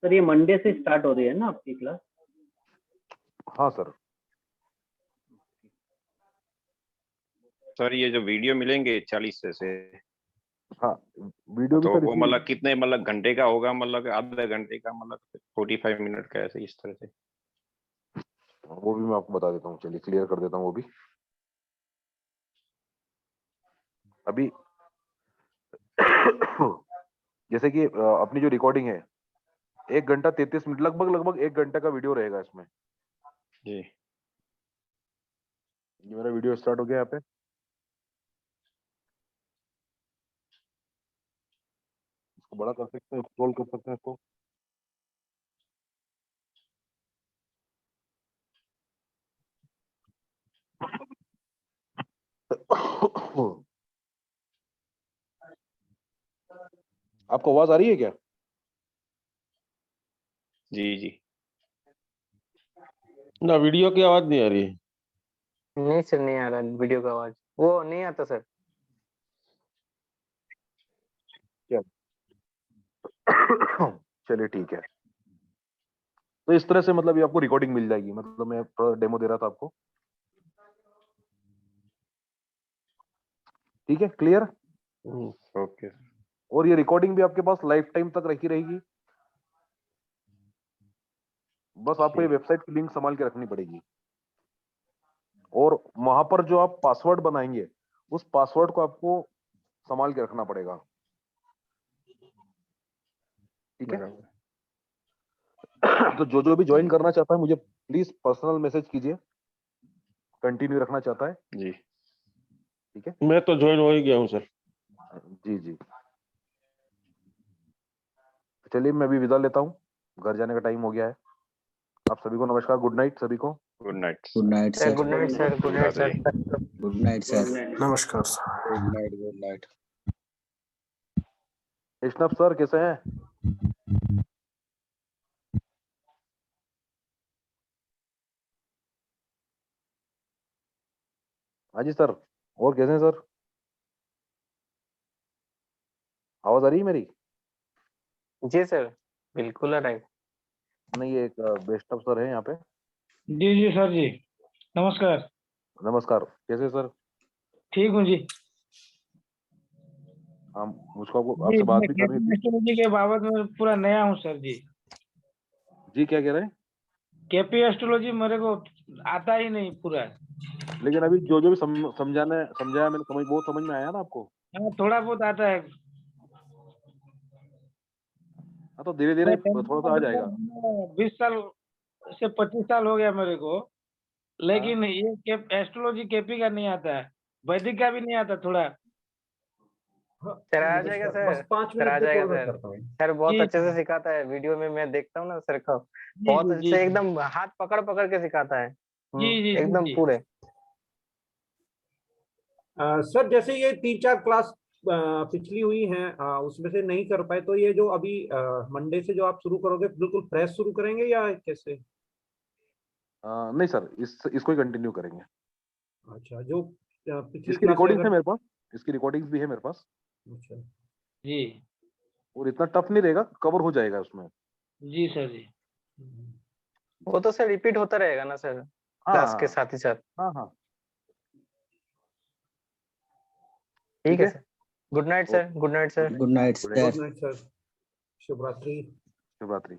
सर, ये मंडे से स्टार्ट हो रही है ना आपकी क्लास? हाँ सर। सर ये जो वीडियो मिलेंगे 40 से हाँ, वीडियो भी तो सर वो इसमें मतलब कितने मतलब घंटे का होगा, मतलब आधे घंटे का, मतलब 45 मिनट का, ऐसे इस तरह से? वो भी मैं आपको बता देता हूँ, चलिए क्लियर कर देता हूँ वो भी। अभी जैसे कि अपनी जो रिकॉर्डिंग है 1 घंटा 33 मिनट, लगभग 1 घंटे का वीडियो रहेगा इसमें जी। ये मेरा वीडियो स्टार्ट हो गया यहाँ पे। इसको बड़ा कर सकते हैं, स्क्रॉल कर सकते हैं इसको। आपको आवाज आ रही है क्या? जी जी। ना वीडियो की आवाज नहीं आ रही है। नहीं सर, नहीं आ रहा वीडियो का आवाज, वो नहीं आता सर। चलिए ठीक है, तो इस तरह से मतलब ये आपको रिकॉर्डिंग मिल जाएगी। मतलब मैं थोड़ा डेमो दे रहा था आपको। ठीक है, क्लियर। ओके। और ये रिकॉर्डिंग भी आपके पास लाइफ टाइम तक रखी रहेगी। बस आपको ये वेबसाइट की लिंक संभाल के रखनी पड़ेगी, और वहां पर जो आप पासवर्ड बनाएंगे उस पासवर्ड को आपको संभाल के रखना पड़ेगा। ठीक है। तो जो भी ज्वाइन करना चाहता है मुझे प्लीज पर्सनल मैसेज कीजिए, कंटिन्यू रखना चाहता है जी। ठीक है, मैं तो ज्वाइन हो ही गया हूँ सर। जी जी। चलिए मैं अभी विदा लेता हूँ, घर जाने का टाइम हो गया है। आप सभी को नमस्कार, गुड नाइट सभी को। Good night. Good night sir. Good night sir. Good night sir. Good night sir. नमस्कार सर। Good night. Good night. Krishnap sir कैसे हैं? हाँ जी सर, और कैसे हैं सर? आवाज आ रही है मेरी? जी सर, बिल्कुल आ रहा है। नहीं, ये एक बेस्टअप सर है यहाँ पे। जी जी सर जी, नमस्कार। नमस्कार, कैसे सर? ठीक हूँ जी। हम मुझको जी आपसे बात मैं भी करनी थी। एस्ट्रोलॉजी के बाबत में पूरा नया हूँ सर जी। जी क्या कह रहे हैं? केपी एस्ट्रोलॉजी मेरे को आता ही नहीं पूरा। लेकिन अभी जो भी समझाया मैंने, बहुत समझ में आया ना आपको? हाँ, थोड़ा बहुत आता है। हाँ, तो धीरे धीरे थोड़ा सा आ जाएगा। 20 साल से 25 साल हो गया मेरे को, लेकिन ये एस्ट्रोलॉजी केपी का नहीं आता है, वैदिक का भी नहीं आता थोड़ा। सर आ जाएगा सर। बस 5 सर आ मिनट जाएगा कॉल सर। करता हूँ। सर बहुत जी, अच्छे से जी। सिखाता है, वीडियो में मैं देखता हूँ ना सर का, जी, बहुत जी, अच्छे जी, से जी। एकदम हाथ पकड़ पकड़ के सिखाता है। जी, जी, जी, एकदम जी। पूरे। सर जैसे ये 3-4 क्लास पिछली हुई हैं, उसमें से नहीं कर पाए, तो ये जो अभी मंडे से जो आप शुरू करोगे बिल्कुल फ्रेश शुरू करेंगे या कैसे? नहीं सर, इसको ही कंटिन्यू करेंगे। अच्छा, जो पिछली इसकी क्लास रिकॉर्डिंग्स अगर है मेरे पास, इसकी रिकॉर्डिंग्स भी है मेरे पास, अच्छा जी, और इतना टफ नहीं रहेगा, कवर हो जाएगा उसमें। जी सर जी। वो तो सर रिपीट होता रहेगा ना सर, क्लास के हाँ साथ ही साथ। हाँ हाँ, ठीक है sir. Good night sir, good night sir. Good night good sir. Night sir, शुभ रात्रि। शुभ रात्रि।